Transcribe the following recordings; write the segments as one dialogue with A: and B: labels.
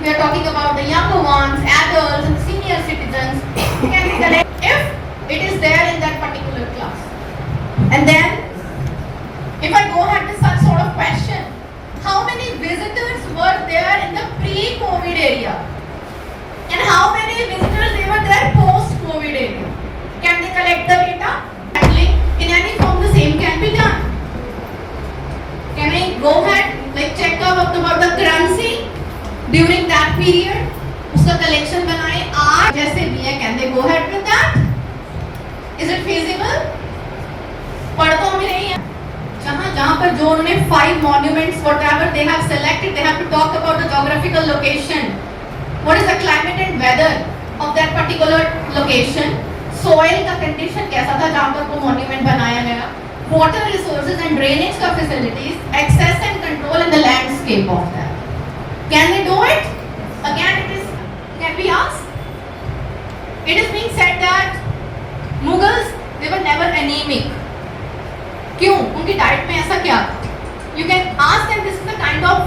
A: we are talking about the younger ones, adults, and senior citizens, can be collect if it is there in that particular class. And then, if I go ahead with such sort of question, how many visitors were there in the pre-COVID area? And how many visitors they were there post-COVID area? Can they collect the data? In any form, the same can be done. Can I go ahead, like check out about the currency during that period? उसका collection बनाए आज जैसे भी है, can they go ahead with that? Is it feasible? पढ़तों में नहीं है. जहाँ पर जो उन्होंने 5 monuments whatever they have selected, they have to talk about the geographical location. What is the climate and weather of that particular location? Soil का condition कैसा था जहाँ पर वो monument बनाया गया? Water resources and drainage का facilities, access and control in the landscape of that. Can they do it? Again, it is. Can we ask? It is being said that Mughals they were never anemic. क्यों? उनकी diet में ऐसा क्या था? You can ask them. This is the kind of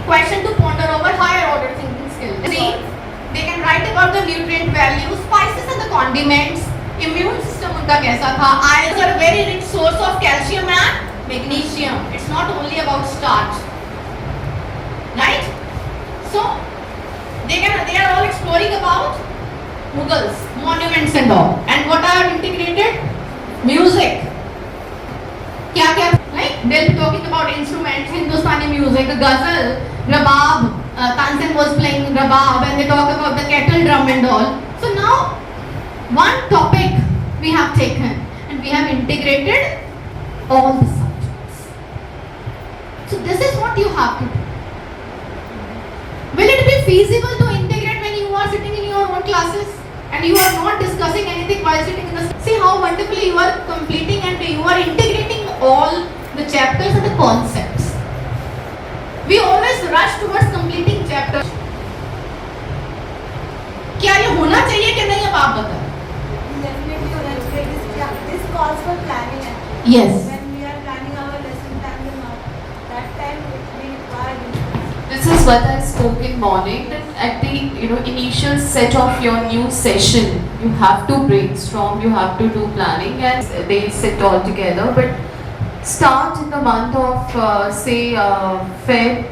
A: question to ponder over higher order thinking skills. See, they can write about the nutrient values, spices and the condiments. Immune system उनका कैसा था? Ions are a very rich source of calcium and magnesium. It's not only about starch, right? So they are all exploring about Mughals, monuments and all. And what are integrated? Music. क्या? Right? They'll be talking about instruments, Hindustani music, ghazal, rabab. Tansen was playing rabab, and they talk about the kettle drum and all. So now, one topic we have taken, and we have integrated all the subjects. So this is what you have to do. Will it be feasible to integrate when you are sitting in your own classes and you are not discussing anything while sitting in the... See how wonderfully you are completing and you are integrating all the chapters and the concepts. We always rush towards completing chapters. क्या ये होना चाहिए कि नहीं? अब आप बताओ.
B: Definitely होना चाहिए. This calls for planning.
A: Yes.
B: When we are planning our lesson time and all, that time we require.
C: This is what I spoke in morning, that at the initial set of your new session, you have to brainstorm, you have to do planning, and they sit all together. But start in the month of Feb,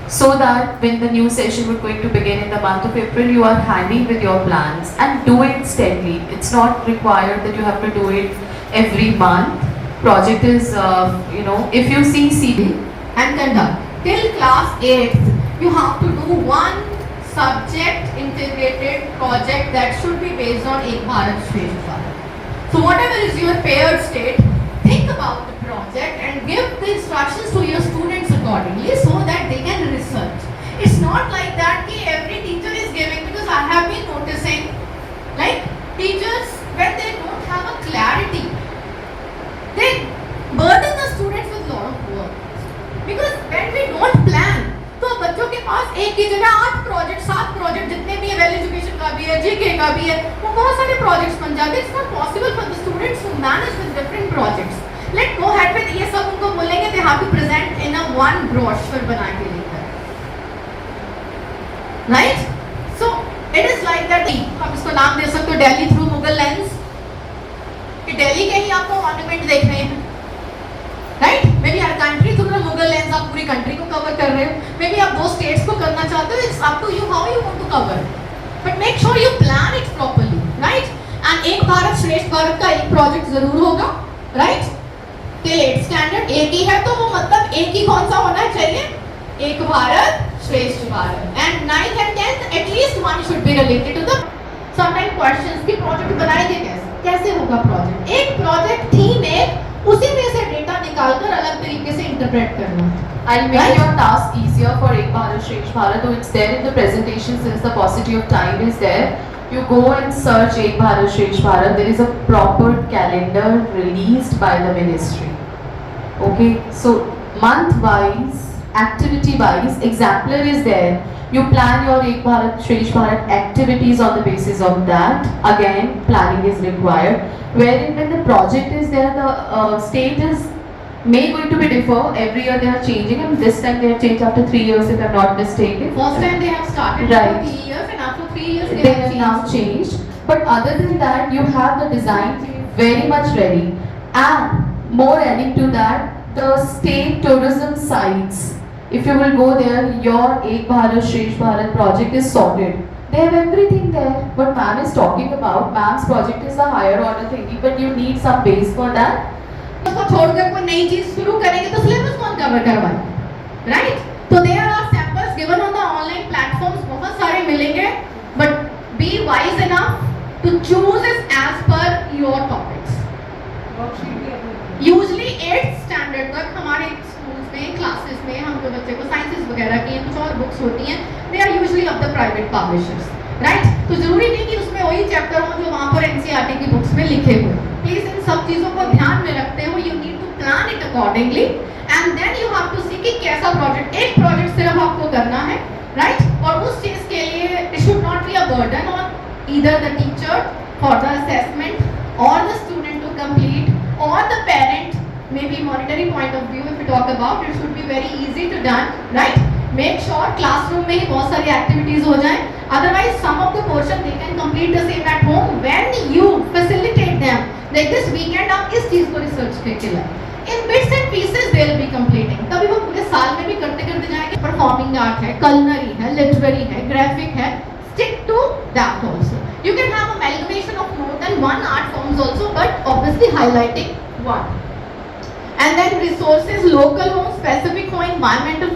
C: so that when the new session would going to begin in the month of April, you are handy with your plans and do it steadily. It's not required that you have to do it every month. Project is, if you see CD
A: And conduct. Till class 8th, you have to do one subject integrated project that should be based on Ek Bharat Shresth Bharat. So whatever is your paired state, think about the project and give the instructions to your students accordingly so that they can research. It's not like that कि every teacher is giving, because I have been noticing like teachers when they don't have a clarity, they burden the students with lot of work. Because when we don't plan, तो बच्चों के पास एक की जगह 8 project 7 project जितने भी है, well education का भी है, जीके का भी है, वो बहुत सारे प्रोजेक्ट्स बन जाते हैं. It's not possible for the students to manage with different projects. Let's go ahead with ये सब उनको बोलेंगे they have to present in a one brochure बना के लेकर, right? So it is like that. आप इसको नाम दे सकते हो Delhi through Mughal lens, कि दिल्ली के ही आपको मॉन्यूमेंट देख रहे हैं, right? Maybe our country through the Mughal lens आप पूरी country को cover कर रहे हो. Maybe आप 2 states को करना चाहते हो. It's up to you how you want to cover. But make sure you plan it properly, right? And एक भारत श्रेष्ठ भारत का एक project जरूर होगा, right? Till 8th standard एक ही है, तो वो मतलब एक ही कौन सा होना चाहिए? एक भारत श्रेष्ठ Bharat. And 9th and 10th at least one should be related to the sometimes questions कि project बनाएंगे कैसे होगा project. एक project theme है, उसी में से डेटा निकालकर अलग तरीके से इंटरप्रेट करना.
C: I'll make your task easier for Ek Bharat Shresth Bharat, though it's there in the presentation since the paucity of time is there. You go and search Ek Bharat Shresth Bharat. There is a proper calendar released by the ministry. Okay, so month-wise, activity-wise, exemplar is there. You plan your Ek Bharat Shresth Bharat activities on the basis of that. Again, planning is required. Wherein when the project is there, the state is may going to be differ. Every year they are changing, and this time they have changed after 3 years, if I'm not mistaken.
A: First time they have started
C: Right.
A: for 3 years, and after 3 years
C: They have now
A: changed.
C: changed. But other than that, you have the design very much ready. And more adding to that, the state tourism sites. If you will go there, your Ek Bharat Shresh Bharat project is sorted. They have everything there. What ma'am is talking about, ma'am's project is a higher order thingy, but you need some base for that.
A: उसको छोड़कर कोई नई चीज शुरू करेंगे तो syllabus कौन cover करवाए, राइट? तो there are samples given on the online platforms, बहुत सारे मिलेंगे, but be wise enough to choose it as per your topics. Usually 8th standard तक हमारे स्कूल्स में, क्लासेस में, हम जो बच्चे को साइंसेस वगैरह की कुछ और बुक्स होती हैं, they are usually of the private publishers, right? तो जरूरी नहीं कि उसमें वही चैप्टर हो जो वहाँ पर एनसीईआरटी की बुक्स में लिखे हुए. प्लीज इन सब चीजों को ध्यान में रखते हुए you need to plan it accordingly, and then you have to see कि कैसा प्रोजेक्ट, एक प्रोजेक्ट सिर्फ आपको करना है, राइट? और उस चीज के लिए it should not be a burden on either the teacher for the assessment or the student to complete or the parent, maybe monetary point of view if we talk about, it should be very easy to done, right? Make sure classroom में ही बहुत सारी activities हो जाएं, otherwise some of the portion they can complete the same at home when you facilitate them. Like this weekend आप इस चीज को research करके लाएं, in bits and pieces they will be completing. तभी वो पूरे साल में भी करते करते जाएंगे. Performing art है, culinary है, literary है, graphic है, stick to that also. You can have amalgamation of more than one art forms also, but obviously highlighting one. And then resources local हो, specific हो, environmental.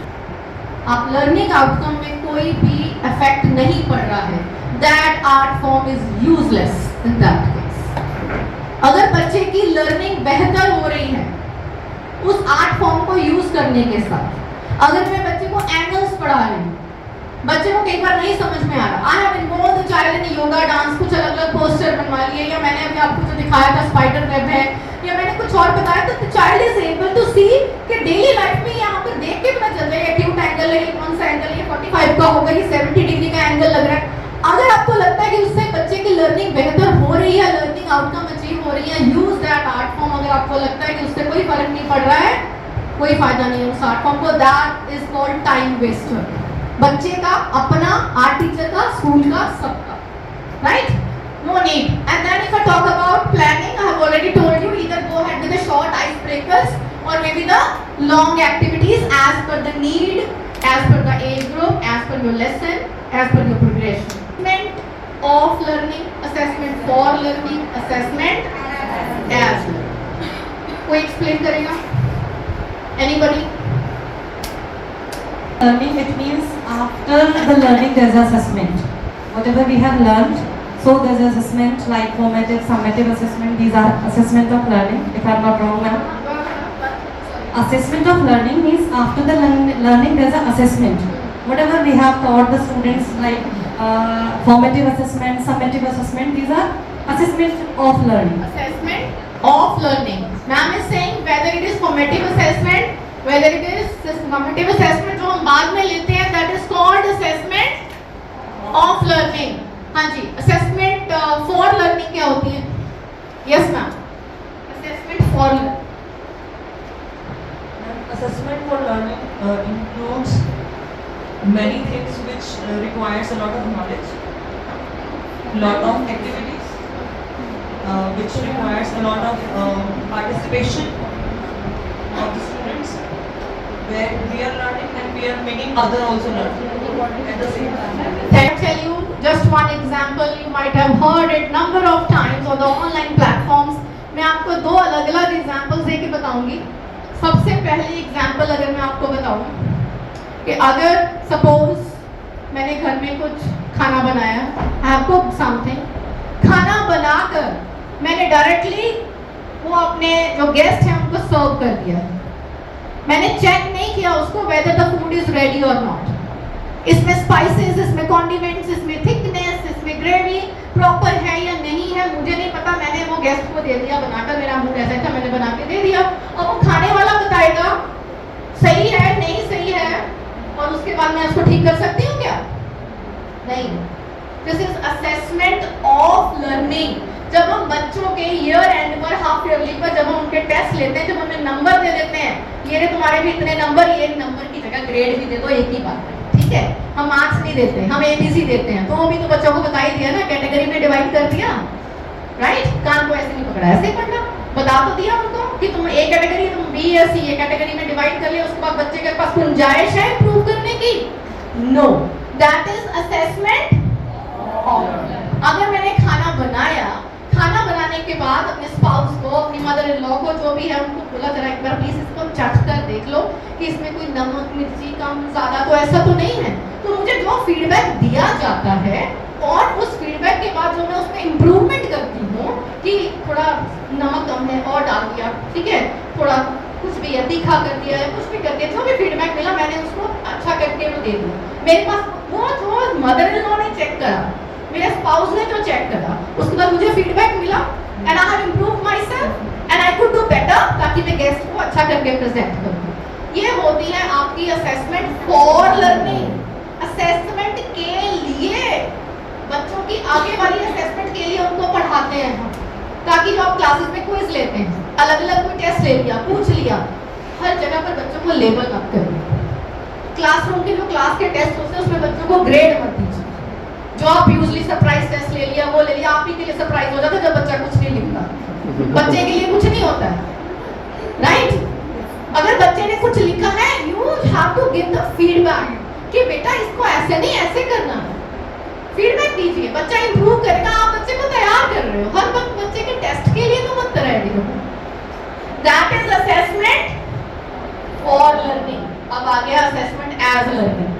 A: आप learning outcome में कोई भी effect नहीं पड़ रहा है, that art form is useless in that case. अगर बच्चे की learning बेहतर हो रही है उस art form को use करने के साथ, अगर मैं बच्चे को angles पढ़ा रही हूँ, बच्चे को कई बार नहीं समझ में आ रहा, I have involve the child in yoga dance, कुछ अलग अलग पोस्टर बनवा लिए, या मैंने अभी आपको जो दिखाया था स्पाइडर वेब है, या मैंने कुछ और बताया, तो the child is able to see कि डेली लाइफ में यहाँ पर देख के पता चल रहा है एक्यूट एंगल है, ये कौन सा एंगल है, 45 का होगा, ये 70 डिग्री का एंगल लग रहा है. अगर आपको लगता है कि उससे बच्चे की लर्निंग बेहतर हो रही है, लर्निंग आउटकम अचीव हो रही है, यूज दैट आर्ट फॉर्म. अगर आपको लगता है कि उससे कोई फर्क नहीं पड़ रहा है, कोई फायदा नहीं है उस आर्ट फॉर्म को, that is called time waster. बच्चे का अपना, आर्ट टीचर का, स्कूल का, सबका, right? No need. And then if I talk about planning, I have already told you, either go ahead with the short ice breakers or maybe the long activities as per the need, as per the age group, as per your lesson, as per your progression. Assessment of learning, assessment for learning, assessment as learning. कोई explain करेगा? Anybody?
D: Learning, it means after the learning there's assessment. Whatever we have learned, so there's assessment like formative, summative assessment. These are assessment of learning, if I'm not wrong now. Assessment of learning means after the learning there's an assessment. Whatever we have taught the students like formative assessment, summative assessment, these are assessment of learning.
A: Assessment of learning. Ma'am is saying whether it is formative assessment, whether it is summative assessment जो हम बाद में लेते हैं, that is called assessment of learning. हाँ जी, assessment for learning क्या होती है? Yes ma'am. Assessment for learning.
E: Assessment for learning includes many things which requires a lot of knowledge, lot of activities, which requires a lot of participation of the students, where we are learning and we are making other also learning at the same time.
A: I'll tell you just one example. You might have heard it number of times on the online platforms. मैं आपको दो अलग-अलग examples देके बताऊंगी. सबसे पहली example अगर मैं आपको बताऊं कि अगर suppose मैंने घर में कुछ खाना बनाया, I have cooked something, खाना बनाकर मैंने directly वो अपने जो गेस्ट हैं उनको सर्व कर दिया. मैंने चेक नहीं किया उसको whether the food is ready or not. इसमें स्पाइसेस, इसमें कॉन्डिमेंट्स, इसमें थिकनेस, इसमें ग्रेवी प्रॉपर है या नहीं है मुझे नहीं पता. मैंने वो गेस्ट को दे दिया बनाकर, मेरा मूड ऐसा था मैंने बना के दे दिया. अब वो खाने वाला बताएगा सही है नहीं सही है, और उसके बाद मैं उसको ठीक कर सकती हूँ क्या? नहीं. This is assessment of learning. जब हम बच्चों के ईयर एंड पर, हाफ ईयरली पर जब हम उनके टेस्ट लेते हैं, जब हमें नंबर दे देते हैं, ये रे तुम्हारे भी इतने नंबर, ये नंबर की जगह ग्रेड भी दे दो, एक ही बात है, ठीक है। हम मार्क्स नहीं देते, हम ABC देते हैं, तो वो भी तो बच्चों को बता ही दिया ना, कैटेगरी में डिवाइड कर दिया, राइट। कान को ऐसे नहीं पकड़ा, ऐसे पढ़ना, बता तो दिया उनको कि तुम A कैटेगरी, तुम B या C, ये कैटेगरी में डिवाइड कर लिया। उसके बाद बच्चे के पास गुंजाइश है प्रूव करने की? No, that is assessment. अगर मैंने खाना बनाया, खाना बनाने के बाद अपने स्पाउस को, अपनी मदर इन लॉ को, जो भी है उनको बोला जरा एक बार प्लीज इसको चख कर देख लो कि इसमें कोई नमक मिर्ची कम ज्यादा तो ऐसा तो नहीं है। तो मुझे जो फीडबैक दिया जाता है और उस फीडबैक के बाद जो मैं उसमें इम्प्रूवमेंट करती हूँ कि थोड़ा नमक कम है और डाल दिया, ठीक है, थोड़ा कुछ भी है तीखा कर दिया है, कुछ भी कर दिया, जो भी फीडबैक मिला मैंने उसको अच्छा करके वो दे दिया। मेरे पास वो जो मदर इन लॉ ने चेक करा, मेरे स्पाउस ने जो चेक करा, उसके बाद मुझे फीडबैक मिला and I have improved my self and I could do better, ताकि मैं गेस्ट को अच्छा करके प्रेजेंट करूं। ये होती है आपकी असेसमेंट फॉर लर्निंग। असेसमेंट के लिए, बच्चों की आगे वाली असेसमेंट के लिए उनको पढ़ाते हैं हम, ताकि जो आप क्लासेस में क्विज लेते हैं, अलग अलग कोई टेस्ट ले लिया, पूछ लिया, हर जगह पर बच्चों को लेबल मत करिए। क्लासरूम के जो क्लास के टेस्ट होते हैं उसमें बच्चों को ग्रेड मत दीजिए। जो आप यूजली सरप्राइज टेस्ट ले लिया, वो ले लिया, आप ही के लिए सरप्राइज हो जाता है जब बच्चा कुछ नहीं लिखता, बच्चे के लिए कुछ नहीं होता है, राइट। अगर बच्चे ने कुछ लिखा है, you have to give the feedback कि बेटा इसको ऐसे नहीं ऐसे करना है, फीडबैक दीजिए, बच्चा इंप्रूव करेगा। आप बच्चे को तैयार कर रहे हो, हर वक्त बच्चे के टेस्ट के लिए तो मत रेडी हो। That is assessment for learning. अब आ गया असेसमेंट एज लर्निंग।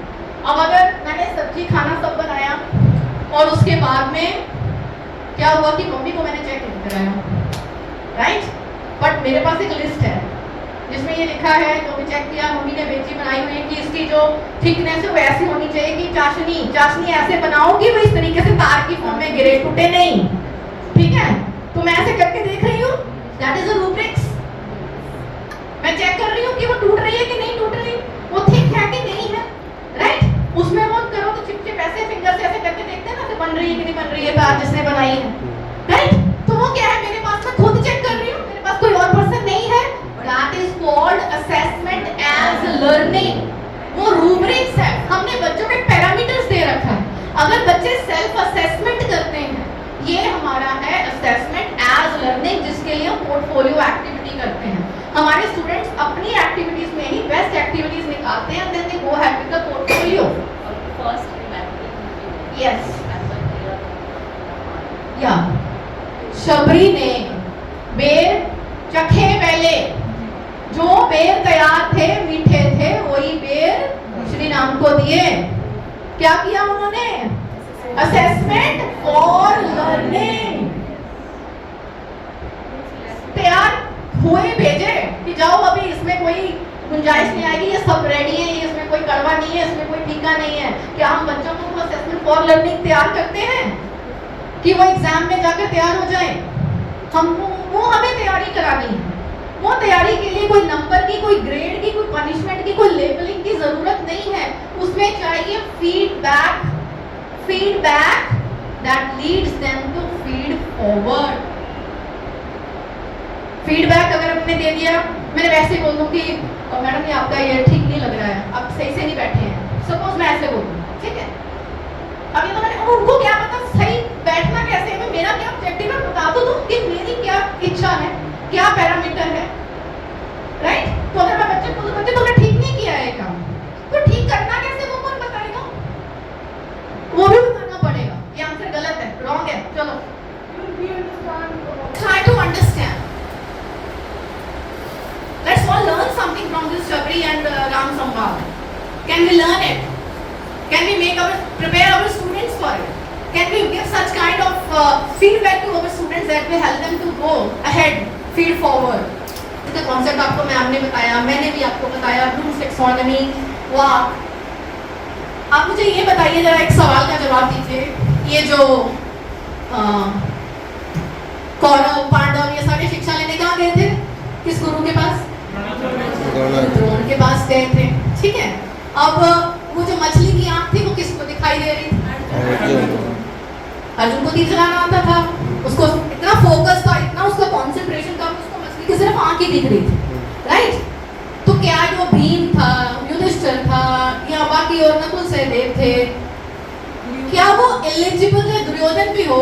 A: अब अगर मैंने सब्जी खाना सब बनाया और उसके बाद में क्या हुआ कि मम्मी को मैंने चेक नहीं कराया, राइट, बट मेरे पास एक लिस्ट है जिसमें ये लिखा है, जो भी चेक किया, मम्मी ने बेची बनाई हुई है कि इसकी जो थिकनेस है वो ऐसी होनी चाहिए कि चाशनी ऐसे बनाओ कि वो इस तरीके से तार की फॉर्म में गिरे, टूटे नहीं, ठीक है। तो मैं ऐसे करके देख रही हूँ, दैट इज अ रूब्रिक्स। मैं चेक कर रही हूँ कि वो टूट रही है कि नहीं टूट रही, वो थिक है कि नहीं है, राइट। उसमें वो करो तो चिपचिप ऐसे फिंगर से ऐसे करके देखते हैं ना, बन रही है कि नहीं बन रही है तार जिसने बनाई है, राइट। तो वो क्या है, मेरे पास मैं खुद चेक कर रही हूँ, मेरे पास कोई और पर्सन नहीं है। That is called assessment as learning। वो रूब्रिक्स है, हमने बच्चों के पैरामीटर्स दे रखा है। अगर बच्चे सेल्फ असेसमेंट करते हैं, ये हमारा है असेसमेंट एज लर्निंग, जिसके लिए हम पोर्टफोलियो एक्टिविटी करते हैं। हमारे स्टूडेंट्स अपनी एक्टिविटीज में ही बेस्ट एक्टिविटीज निकालते हैं, then they go have with the portfolio. Yes, या शबरी ने बेर चखे पहले, जो बेर तैयार थे, मीठे थे, वही बेर श्री राम को दिए। क्या किया उन्होंने? Assessment for learning. तैयार हुए भेजे कि जाओ, अभी इसमें कोई गुंजाइश नहीं आएगी, ये सब रेडी है, ये इसमें कोई कड़वा नहीं है, इसमें कोई फीका नहीं है। क्या हम बच्चों को असेसमेंट फॉर लर्निंग तैयार करते हैं कि वो एग्जाम में जाकर तैयार हो जाए? वो हमें तैयारी करानी है। वो तैयारी के लिए कोई नंबर की, कोई ग्रेड की, कोई पनिशमेंट की, कोई लेबलिंग की जरूरत नहीं है। उसमें चाहिए feedback, feedback that leads them to feed forward. Feedback अगर हमने दे दिया, मैंने वैसे ही बोल दूं कि मैडम ये आपका ये ठीक नहीं लग रहा है, आप सही से नहीं बैठे हैं, सपोज मैं ऐसे बोल दूं, ठीक है। अब ये तो मैंने, उनको क्या पता सही बैठना कैसे है, मेरा क्या ऑब्जेक्टिव है, बता तो दूं कि मेरी क्या इच्छा है, क्या पैरामीटर है, राइट। तो अगर मैं बच्चे को, बच्चे तुमने ठीक नहीं किया है काम, तो ठीक करना कैसे, वो कौन बताएगा? वो भी बताना पड़ेगा, ये आंसर गलत है, रॉन्ग है, चलो try to understand. Let's all learn something from this Shabri and Ram Samvad. Can we learn it? Can we prepare our students for it? Can we give such kind of feedback to our students that will help them to go ahead, feed forward? इसका concept आपको ma'am ने बताया, मैंने भी आपको बताया, blooms taxonomy. वाह, आप मुझे ये बताइए, जरा एक सवाल का जवाब दीजिए। ये जो कौरव, पांडव, ये सारे शिक्षा लेने कहाँ गए थे? किस गुरु के पास? द्रोण के पास गए थे, ठीक है। अब वो जो मछली की आंख थी वो किसको दिखाई दे रही थी? अर्जुन को तीर चलाना आता था, उसको इतना दिख रही थी, राइट? तो क्या जो भीम था, युधिष्ठिर था या बाकी और नकुल सहदेव थे, क्या वो एलिजिबल है? दुर्योधन भी हो,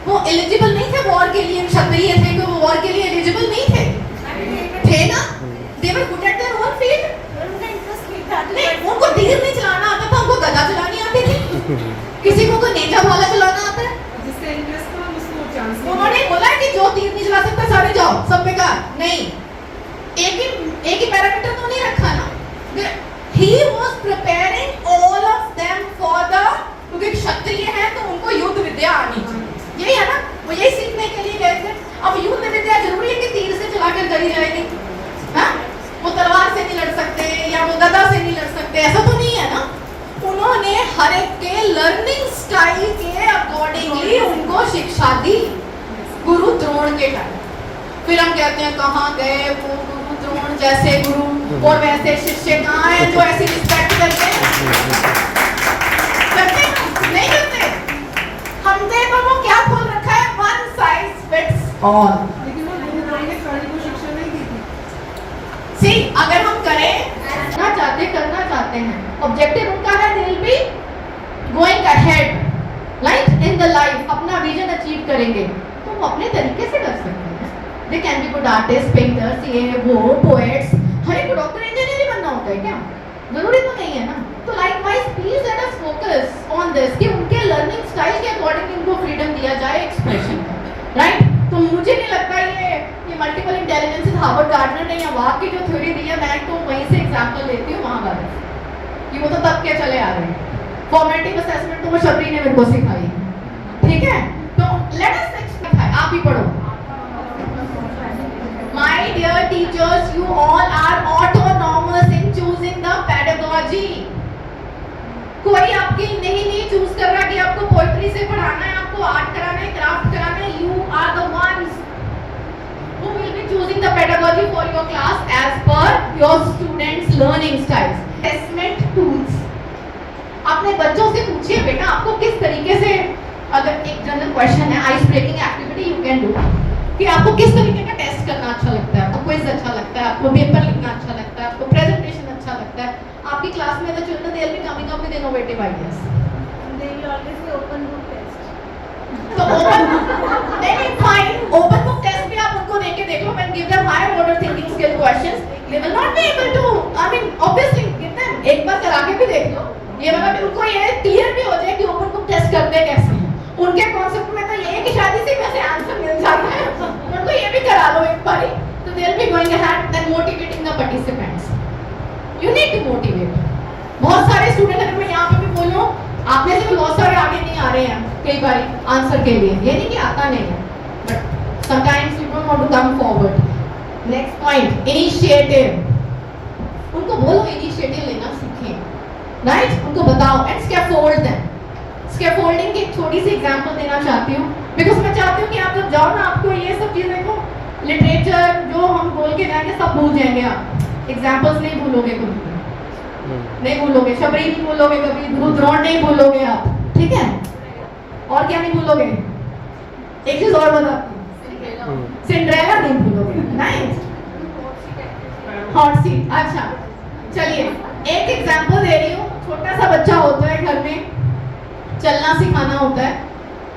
A: वो एलिजिबल नहीं थे वॉर के लिए, क्षत्रिय थे कि वो वॉर के लिए एलिजिबल नहीं थे, थे ना? They were good at their own field. नहीं, उनको तीर नहीं चलाना आता था, उनको गदा चलानी आती थी। किसी को कोई नेजा भाला चलाना आता है?
E: जिससे इंटरेस्ट था उसको चांस
A: उन्होंने बोला कि जो तीर नहीं चला सकता सारे जाओ, सब बेकार। नहीं, एक ही पैरामीटर तो नहीं रखा ना। He was preparing all of them for the, क्योंकि क्षत्रिय हैं तो उनको युद्ध विद्या आनी चाहिए, यही है ना? वो यही सीखने के लिए गए थे। अब युद्ध विद्या जरूरी है कि तीर से चलाकर करी जाएगी? हाँ, वो तलवार से नहीं लड़ सकते या वो गदा से नहीं लड़ सकते, ऐसा तो नहीं है ना। उन्होंने हर एक के लर्निंग स्टाइल के अकॉर्डिंगली उनको शिक्षा दी। गुरु द्रोण के टाइम, फिर हम कहते हैं कहाँ गए वो गुरु द्रोण जैसे गुरु, और वैसे शिष्य कहाँ हैं जो ऐसी रिस्पेक्ट करते हैं? करते हैं? नहीं करते। हमने पर वो क्या खोल रखा है? One size fits all.
E: लेकिन वो गुरु द्रोण ने सारी को शिक्षा नहीं दी थी।
A: सी, अगर हम करें करना चाहते हैं, ऑब्जेक्टिव उनका है, दे will be going ahead right in the life, अपना विजन अचीव करेंगे तो वो अपने तरीके से कर सकते हैं। They can be good artist, painters, ये वो पोएट्स। हर एक डॉक्टर इंजीनियर ही बनना होता है क्या? जरूरी तो नहीं है ना। तो likewise please let us focus on this कि उनके लर्निंग स्टाइल के अकॉर्डिंग उनको फ्रीडम दिया जाए एक्सप्रेशन का, राइट? तो मुझे नहीं लगता ये मल्टीपल इंटेलिजेंस हार्वर्ड गार्डनर ने या वाक की जो थ्योरी दी है, मैं तो वहीं से एग्जांपल लेती हूँ महाभारत से, कि वो तो तब के चले आ रहे हैं। फॉर्मेटिव असेसमेंट तो वो शबरी ने मेरे को सिखाई, ठीक है? तो लेट अस एक्सप्लेन, आप ही पढ़ो। My dear teachers, you all are autonomous in choosing the pedagogy. कोई आपके नहीं चूज कर रहा कि आपको पोएट्री से पढ़ाना है, आपको आर्ट कराना है, क्राफ्ट कराना है। You are the ones who will be choosing the pedagogy for your class as per your students' learning styles. Assessment tools. अपने बच्चों से पूछिए बेटा आपको किस तरीके से, अगर एक जनरल क्वेश्चन है, ice breaking activity you can do, कि आपको किस तरीके का टेस्ट करना अच्छा लगता है, आपको क्विज अच्छा लगता है, आपको पेपर लिखना अच्छा लगता है, आपको प्रेजेंटेशन अच्छा लगता है। आपकी क्लास में the children they will be coming up with innovative ideas.
B: They will always say open book test.
A: तो ओपन नहीं फाइन, ओपन बुक टेस्ट भी आप उनको देके देख लो, when give them higher order thinking skill questions, they will not be able to, I mean obviously give them, एक बार करा के भी देख लो, ये वाला भी उनको ये क्लियर भी हो जाए कि ओपन बुक टेस्ट करते कैसे हैं। उनके कॉन्सेप्ट में तो ये है कि शादी से कैसे आंसर मिल जाता है, उनको ये भी करा लो एक बार, तो they will be going ahead and motivating the participants. You need to motivate. बहुत सारे स्टूडेंट, अगर मैं यहाँ पे भी बोलूँ, आप में से भी बहुत सारे आगे नहीं आ रहे हैं कई बार आंसर के लिए, ये नहीं कि आता नहीं है, but sometimes you don't want to come forward. Next point, initiative. उनको बोलो इनिशिएटिव लेना सीखें, राइट? उनको बताओ एंड स्कैफोल्ड देम। स्कैफोल्डिंग की एक छोटी सी एग्जांपल देना चाहती हूँ, बिकॉज मैं चाहती हूँ कि आप जब जाओ ना, आपको ये सब चीजें को, लिटरेचर जो हम बोल के जाएंगे सब भूल जाएंगे आप, एग्जांपल्स नहीं भूलोगे कभी, नहीं भूलोगे, शबरी नहीं भूलोगे कभी, गुरु द्रोण नहीं भूलोगे आप, ठीक है? और क्या नहीं भूलोगे? एक चीज और बताती हूँ, सिंड्रेला नहीं भूलोगे, नाइस, हॉट सीट। अच्छा चलिए एक एग्जांपल दे रही हूँ। छोटा सा बच्चा होता है घर में, चलना सिखाना होता है,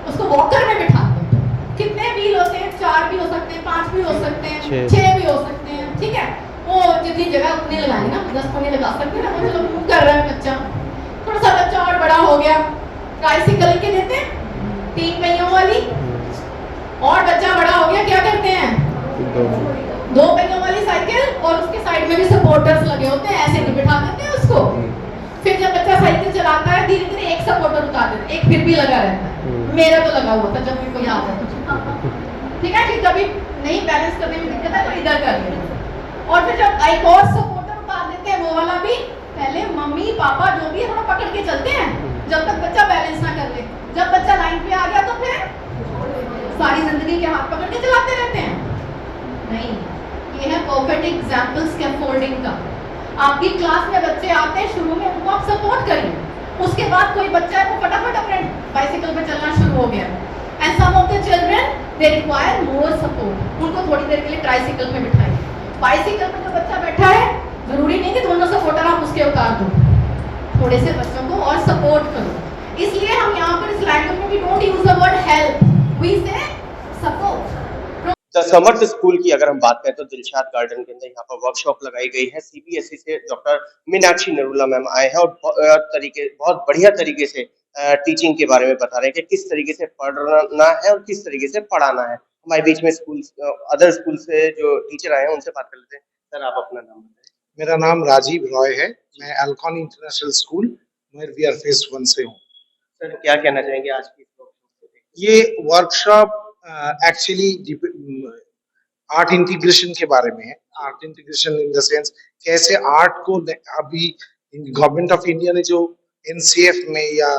A: उसको वॉकर में बिठाते हैं। कितने व्हील होते हैं? 4 भी हो सकते हैं, 5 भी हो सकते हैं, 6 भी हो सकते हैं, ठीक है? वो जितनी जगह उतनी लगाएंगे ना, 10 को नहीं लगा सकते ना, चलो मूव कर रहा है बच्चा, थोड़ा सा बच्चा और बड़ा हो गया, ट्राइसिकल के देते हैं 3 पहियों वाली, और बच्चा बड़ा हो गया क्या करते हैं? 2 पहियों वाली साइकिल, और उसके साइड में भी सपोर्टर्स लगे होते हैं, ऐसे नहीं बिठा देते हैं उसको। फिर जब बच्चा साइकिल चलाता है, धीरे धीरे एक सपोर्टर उतार देते हैं, एक फिर भी लगा रहता है। मेरा तो लगा हुआ था जब भी कोई आता है, ठीक है? कि कभी नहीं बैलेंस करने में दिक्कत है तो इधर कर ले, और फिर जब एक और सपोर्टर उतार देते हैं, वो वाला भी पहले मम्मी पापा जो भी है थोड़ा पकड़ के चलते हैं जब तक बच्चा बैलेंस ना कर ले। जब बच्चा लाइन पे आ गया तो फिर सारी जिंदगी के हाथ पकड़ के चलाते रहते हैं। नहीं, ये है परफेक्ट एग्जांपल स्कैफोल्डिंग का। आपकी क्लास में बच्चे आते हैं, शुरू में उनको आप सपोर्ट करिए, उसके बाद कोई बच्चा है वो फटाफट अपने बाइसिकल पे चलना शुरू हो गया, and some of the children they require more support, उनको थोड़ी देर के लिए ट्राइसिकल में बिठाइए, बाइसिकल पर जो बच्चा बैठा है, जरूरी नहीं कि दोनों से फोटो आप उसके उतार दो, थोड़े से बच्चों को और सपोर्ट करो। इसलिए हम यहाँ पर इस लैंग्वेज में we don't use the word help, we say support.
F: The Samarth school की अगर हम बात करें तो दिलशाद गार्डन के अंदर यहाँ पर वर्कशॉप लगाई गई है। सीबीएसई से डॉक्टर मीनाक्षी नरूला मैम आए हैं और बहुत बढ़िया तरीके से टीचिंग के बारे में बता रहे हैं कि किस तरीके से पढ़ना है और किस तरीके से पढ़ाना है। हमारे बीच में स्कूल अदर स्कूल से जो टीचर आए हैं उनसे बात कर लेते हैं। सर, आप अपना नाम बताएं।
G: मेरा नाम राजीव रॉय है। मैं अल्कॉन इंटरनेशनल स्कूल मयूर फेज 1 से हूँ।
F: सर, क्या कहना चाहेंगे आज की
G: ये वर्कशॉप एक्चुअली आर्ट इंटीग्रेशन के बारे में है। Art integration in the sense कैसे आर्ट को अभी गवर्नमेंट ऑफ इंडिया ने जो एनसीएफ में या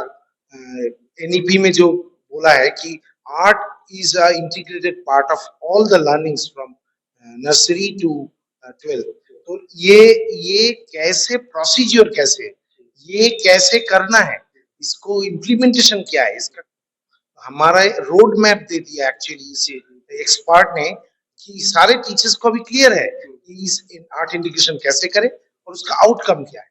G: एनईपी में जो बोला है कि art is a integrated part of all the learnings from nursery to 12th। तो ये कैसे प्रोसीजर कैसे है, ये कैसे करना है, इसको इम्प्लीमेंटेशन क्या है, इसका हमारा रोड मैप दे दिया एक्चुअली इस एक्सपर्ट ने कि सारे टीचर्स को भी क्लियर है कि इस आर्ट इंटीग्रेशन कैसे करें और उसका आउटकम क्या है।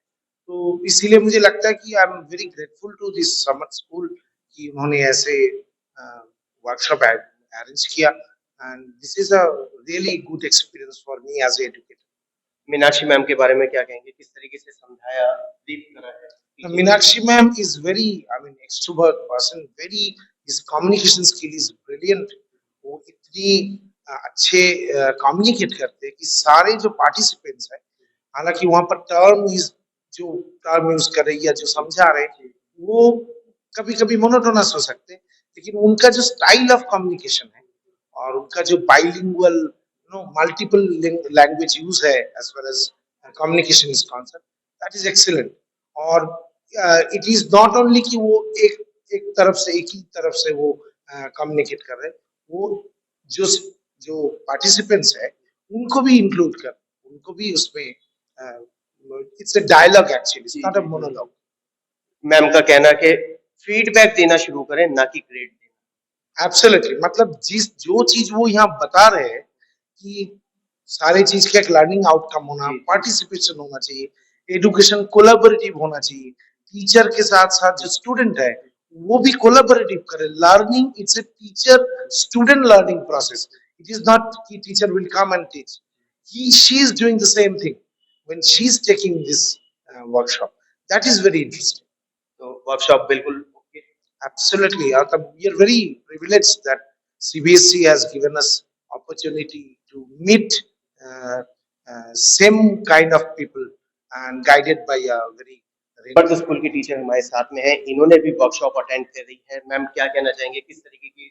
G: तो इसीलिए मुझे लगता है कि I am very grateful to this summer school कि उन्होंने ऐसे वर्कशॉप अरेंज किया and this is a really good experience for me as a educator.
F: Meenakshi ma'am के बारे में क्या कहेंगे, किस तरीके से समझाया, ब्रीफ करा है?
G: Meenakshi ma'am is very, extrovert person. His communication skill is brilliant. वो इतनी अच्छे कम्युनिकेट करते हैं कि सारे जो पार्टिसिपेंट्स हैं, हालांकि वहाँ पर टर्म यूज कर रही है, जो समझा रहे हैं, वो कभी कभी मोनोटोनस हो सकते हैं, लेकिन उनका जो स्टाइल ऑफ कम्युनिकेशन है और उनका जो बाइलिंगुअल मल्टीपल लैंग्वेज यूज है as far as communication is concern, that is excellent. और इट इज नॉट ओनली कि वो एक ही तरफ से वो कम्युनिकेट कर रहे हैं, वो जो पार्टिसिपेंट्स है उनको भी इंक्लूड कर, उनको भी उसमें it's a dialogue actually, it's not a monologue.
F: Ma'am का कहना है कि फीडबैक देना शुरू करें, ना कि ग्रेड देना।
G: एब्सोल्युटली, मतलब जो चीज वो यहाँ बता रहे हैं कि सारे चीज का एक लर्निंग आउटकम होना, पार्टिसिपेशन होना चाहिए, एजुकेशन कोलैबोरेटिव होना चाहिए, टीचर के साथ साथ जो स्टूडेंट है वो भी कोलैबोरेटिव करे। Learning it's a teacher student learning process, it is not कि teacher will come and teach, she is doing the same thing when she is taking this workshop. That is very interesting.
F: तो workshop बिल्कुल okay,
G: absolutely, we are very privileged that CBSE has given us opportunity to meet same kind of people and guided by a very
F: but school की teacher हमारे साथ में है, इन्होंने भी workshop attend कर रही है। मैम, क्या कहना चाहेंगे, किस तरीके की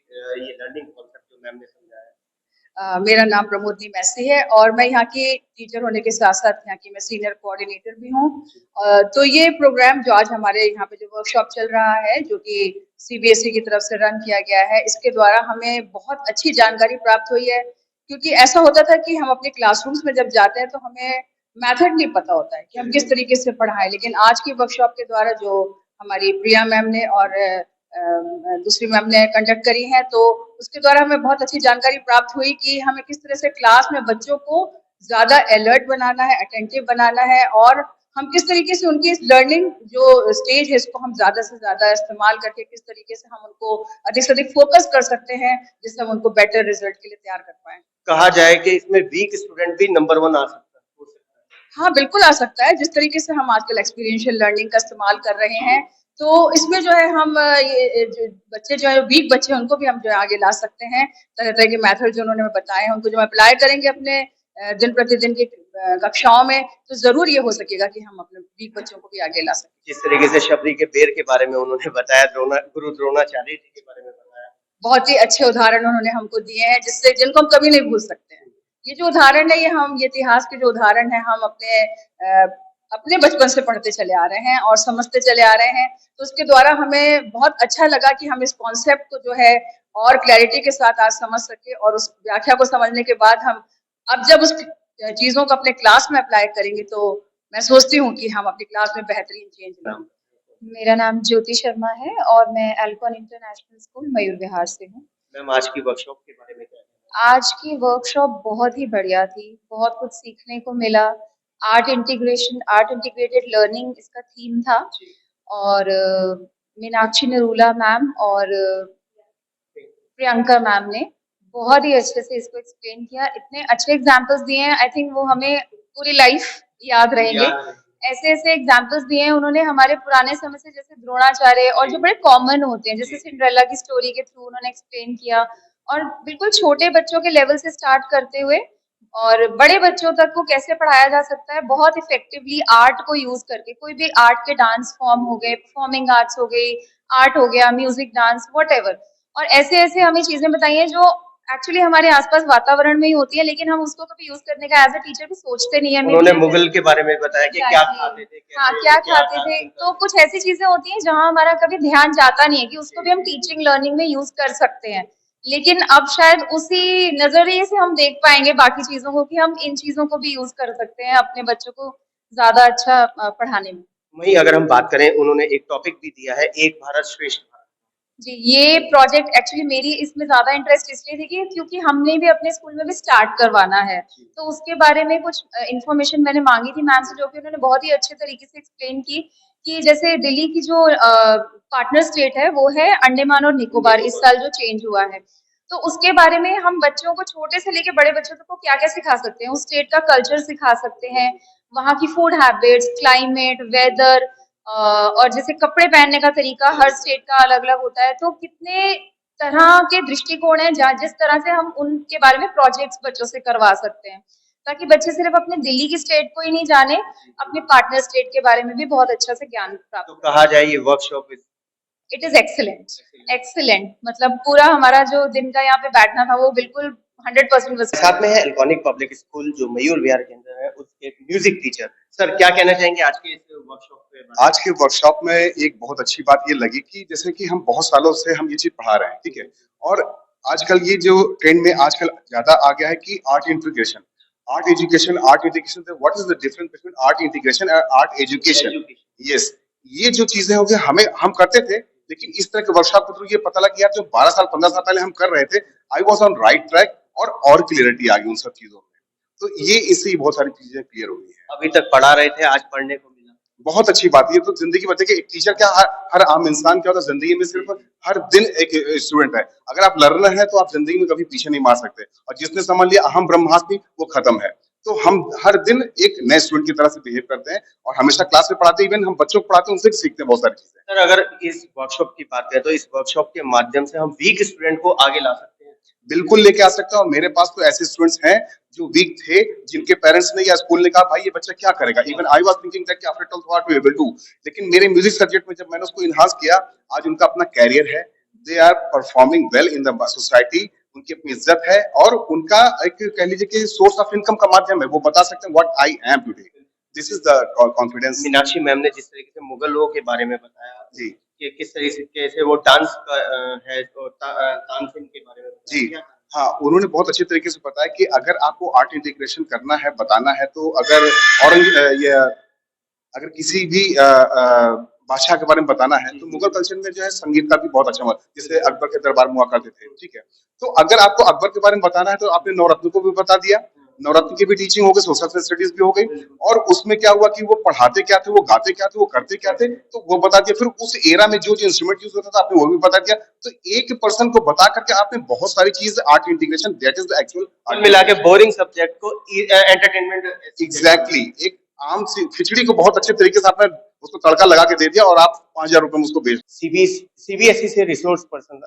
F: ये लर्निंग कॉन्सेप्ट जो मैम ने समझाया?
H: मेरा नाम प्रमोदनी मैसी है और मैं यहाँ की टीचर होने के साथ साथ यहाँ की मैं सीनियर कोऑर्डिनेटर भी हूँ। तो ये प्रोग्राम जो आज हमारे यहाँ पे जो वर्कशॉप चल रहा है, जो कि सीबीएसई की तरफ से रन किया गया है, इसके द्वारा हमें बहुत अच्छी जानकारी प्राप्त हुई है। क्योंकि ऐसा होता था कि हम अपने क्लासरूम्स में जब जाते हैं तो हमें मेथड नहीं पता होता है कि हम किस तरीके से पढ़ाएं, लेकिन आज की वर्कशॉप के द्वारा जो हमारी प्रिया मैम ने और दूसरी मैम ने कंडक्ट करी है, तो उसके द्वारा हमें बहुत अच्छी जानकारी प्राप्त हुई कि हमें किस तरह से क्लास में बच्चों को ज्यादा अलर्ट बनाना है, अटेंटिव बनाना है, और हम किस तरीके से उनकी लर्निंग जो स्टेज है इसको हम ज्यादा से ज्यादा इस्तेमाल करके किस तरीके से हम उनको अधिक से अधिक फोकस कर सकते हैं, जिससे हम उनको बेटर रिजल्ट के लिए तैयार कर पाए।
F: कहा जाए कि इसमें वीक स्टूडेंट भी नंबर 1 आ सकता है, हो सकता है।
H: हाँ, बिल्कुल आ सकता है। जिस तरीके से हम आजकल एक्सपीरियंशियल लर्निंग का इस्तेमाल कर रहे हैं, तो इसमें जो है हम ये जो बच्चे जो है वीक बच्चे हैं उनको भी हम जो है आगे ला सकते हैं। तरह तरह के मेथड जो उन्होंने बताए हैं उनको जो अप्लाई करेंगे अपने दिन प्रतिदिन की कक्षाओं में, तो जरूर ये हो सकेगा कि हम अपने वीक बच्चों को भी आगे ला सकें।
F: जिस तरीके से शबरी के बेर के बारे में उन्होंने बताया, गुरु द्रोणाचार्य जी के बारे में बताया,
H: बहुत ही अच्छे उदाहरण उन्होंने हमको दिए हैं जिनको हम कभी नहीं भूल सकते हैं। ये जो उदाहरण है, ये इतिहास के जो उदाहरण है, हम अपने बचपन से पढ़ते चले आ रहे हैं और समझते चले आ रहे हैं। तो उसके द्वारा हमें बहुत अच्छा लगा कि हम इस कॉन्सेप्ट को जो है और क्लैरिटी के साथ आज समझ सके, और उस व्याख्या को समझने के बाद हम अब जब उस चीजों को अपने क्लास में अप्लाई करेंगे, तो मैं सोचती हूँ कि हम अपनी क्लास में बेहतरीन चेंज लाएंगे।
I: मेरा नाम ज्योति शर्मा है और मैं Alcon international school Mayur Vihar से हूँ।
F: मैम, आज की वर्कशॉप के बारे में क्या है?
I: आज की वर्कशॉप बहुत ही बढ़िया थी, बहुत कुछ सीखने को मिला। Art integration, art integrated learning इसका थीम था और मीनाक्षी नरूला मैम और प्रियंका मैम ने बहुत ही अच्छे से इसको एक्सप्लेन किया। इतने अच्छे एग्जाम्पल्स दिए हैं, आई थिंक वो हमें पूरी लाइफ याद रहेंगे। ऐसे ऐसे एग्जाम्पल्स दिए हैं उन्होंने हमारे पुराने समय से, जैसे द्रोणाचार्य और जो बड़े कॉमन होते हैं, जैसे सिंड्रेला की स्टोरी के थ्रू उन्होंने एक्सप्लेन किया, और बिल्कुल छोटे बच्चों के लेवल से स्टार्ट करते हुए और बड़े बच्चों तक को कैसे पढ़ाया जा सकता है बहुत इफेक्टिवली आर्ट को यूज करके। कोई भी आर्ट के डांस फॉर्म हो गए, परफॉर्मिंग आर्ट्स हो गई, आर्ट हो गया, म्यूजिक, डांस, व्हाटएवर, और ऐसे ऐसे हमें चीजें बताई हैं जो एक्चुअली हमारे आसपास वातावरण में ही होती है, लेकिन हम उसको कभी यूज करने का एज अ टीचर भी सोचते नहीं है।
F: उन्होंने मुगल के बारे में बताया कि क्या खाते थे,
I: हाँ, क्या खाते थे। तो कुछ ऐसी चीजें होती हैं जहाँ हमारा कभी ध्यान जाता नहीं है कि उसको भी हम टीचिंग लर्निंग में यूज कर सकते हैं, लेकिन अब शायद उसी नजरिए से हम देख पाएंगे बाकी चीजों को कि हम इन चीजों को भी यूज कर सकते हैं अपने बच्चों को ज्यादा अच्छा पढ़ाने में।
F: वहीं अगर हम बात करें, उन्होंने एक टॉपिक भी दिया है, एक भारत श्रेष्ठ भारत।
I: जी, ये प्रोजेक्ट एक्चुअली मेरी इसमें ज्यादा इंटरेस्ट इसलिए थी कि क्योंकि हमने भी अपने स्कूल में भी स्टार्ट करवाना है, तो उसके बारे में कुछ इन्फॉर्मेशन मैंने मांगी थी मैम से, जो कि उन्होंने बहुत ही अच्छे तरीके से एक्सप्लेन की कि जैसे दिल्ली की जो पार्टनर स्टेट है वो है अंडमान और निकोबार, इस साल जो चेंज हुआ है, तो उसके बारे में हम बच्चों को छोटे से लेके बड़े बच्चों तक को क्या क्या सिखा सकते हैं। उस स्टेट का कल्चर सिखा सकते हैं, वहाँ की फूड हैबिट्स, क्लाइमेट, वेदर, और जैसे कपड़े पहनने का तरीका हर स्टेट का अलग अलग होता है। तो कितने तरह के दृष्टिकोण हैं जहाँ जिस तरह से हम उनके बारे में प्रोजेक्ट्स बच्चों से करवा सकते हैं, ताकि बच्चे सिर्फ अपने दिल्ली की स्टेट को ही नहीं जाने, अपने पार्टनर स्टेट के बारे में भी बहुत अच्छा से ज्ञान प्राप्त।
F: तो कहा जाए ये workshop
I: it is excellent, excellent, मतलब पूरा हमारा जो दिन का यहाँ पे बैठना था वो बिल्कुल 100% वसूल।
F: साथ में है एल्कॉनिक पब्लिक स्कूल जो मयूर विहार के अंदर है, उसके म्यूजिक टीचर। सर, क्या कहना चाहेंगे आज के इस वर्कशॉप पे?
J: आज के वर्कशॉप में एक बहुत अच्छी बात ये लगी कि जैसे कि हम बहुत सालों से हम ये चीज पढ़ा रहे हैं, ठीक है, और आजकल ये जो ट्रेंड में आजकल ज्यादा आ गया है कि art integration, art education, art integration. What is the difference between art integration और आर्ट एजुकेशन? यस, ये जो चीजें हो गई हमें हम करते थे, लेकिन इस तरह के वर्कशॉप के थ्रू ये पता लगा यार जो 12 साल 15 साल पहले हम कर रहे थे, I was on right track, और क्लियरिटी आ गई उन सब चीजों में। तो ये इससे ही बहुत सारी चीजें क्लियर हो गई है।
F: अभी तक पढ़ा रहे थे, आज पढ़ने को मिला,
J: बहुत अच्छी बात है। ये तो जिंदगी बताइए कि एक टीचर क्या, हर आम इंसान क्या होता है जिंदगी में, सिर्फ हर दिन एक स्टूडेंट है। अगर आप लर्नर हैं तो आप जिंदगी में कभी पीछे नहीं मार सकते, और जिसने समझ लिया अहम ब्रह्मास्मि वो खत्म है। तो हम हर दिन एक नए स्टूडेंट की तरह से बिहेव करते हैं, और हमेशा क्लास में पढ़ाते, इवन हम बच्चों को पढ़ाते हैं, उनसे सीखते हैं बहुत सारी चीजें।
F: सर, अगर इस वर्कशॉप की बात करें तो इस वर्कशॉप के माध्यम से हम वीक स्टूडेंट को आगे ला सकते हैं।
J: बिल्कुल लेके आ सकते हैं, और मेरे पास तो ऐसे स्टूडेंट्स हैं जो वीक थे, जिनके पेरेंट्स ने या स्कूल ने कहा भाई ये बच्चा क्या करेगा। Even I was thinking that after 12th what we able to, लेकिन मेरे म्यूजिक सब्जेक्ट में जब मैंने उसको इनहांस किया, आज उनका अपना कैरियर है, they are performing well in the society, उनकी अपनी इज्जत है, और उनका एक कह लीजिए कि सोर्स ऑफ इनकम का माध्यम है। वो बता सकते हैं what I am today. This is the confidence.
F: Meenakshi ma'am ने जिस तरीके से मुगलों के बारे में बताया
J: जी,
F: कि किस तरीके से वो डांस है, तो तानसेन के बारे में
J: जी,
F: बताया।
J: हाँ, उन्होंने बहुत अच्छे तरीके से बताया कि अगर आपको आर्ट इंटीग्रेशन करना है, बताना है, तो अगर अगर किसी भी बादशाह के बारे में बताना है, तो मुगल कल्चर में जो है संगीत का भी बहुत अच्छा मत, जैसे अकबर के दरबार में हुआ करते थे, ठीक है। तो अगर आपको अकबर के बारे में बताना है तो आपने नवरत्न को भी बता दिया, नवरत्न की भी टीचिंग हो गई, सोशल स्टडीज भी हो गई, और उसमें क्या हुआ कि वो पढ़ाते क्या थे, वो गाते क्या थे, वो करते क्या थे, तो वो बता दिया। फिर उस एरा में जो जो इंस्ट्रूमेंट यूज होता था आपने वो भी बता दिया। तो एक पर्सन को बता करके आपने बहुत सारी चीज, art integration, that is the actual
F: मिला के बोरिंग सब्जेक्ट को एंटरटेनमेंट।
J: एग्जैक्टली, एक आम सी खिचड़ी को बहुत अच्छे तरीके से आपने उसको तड़का लगा के दे दिया, और आप 5000 रुपए में उसको बेच।
F: सीबीएसई से रिसोर्स पर्सन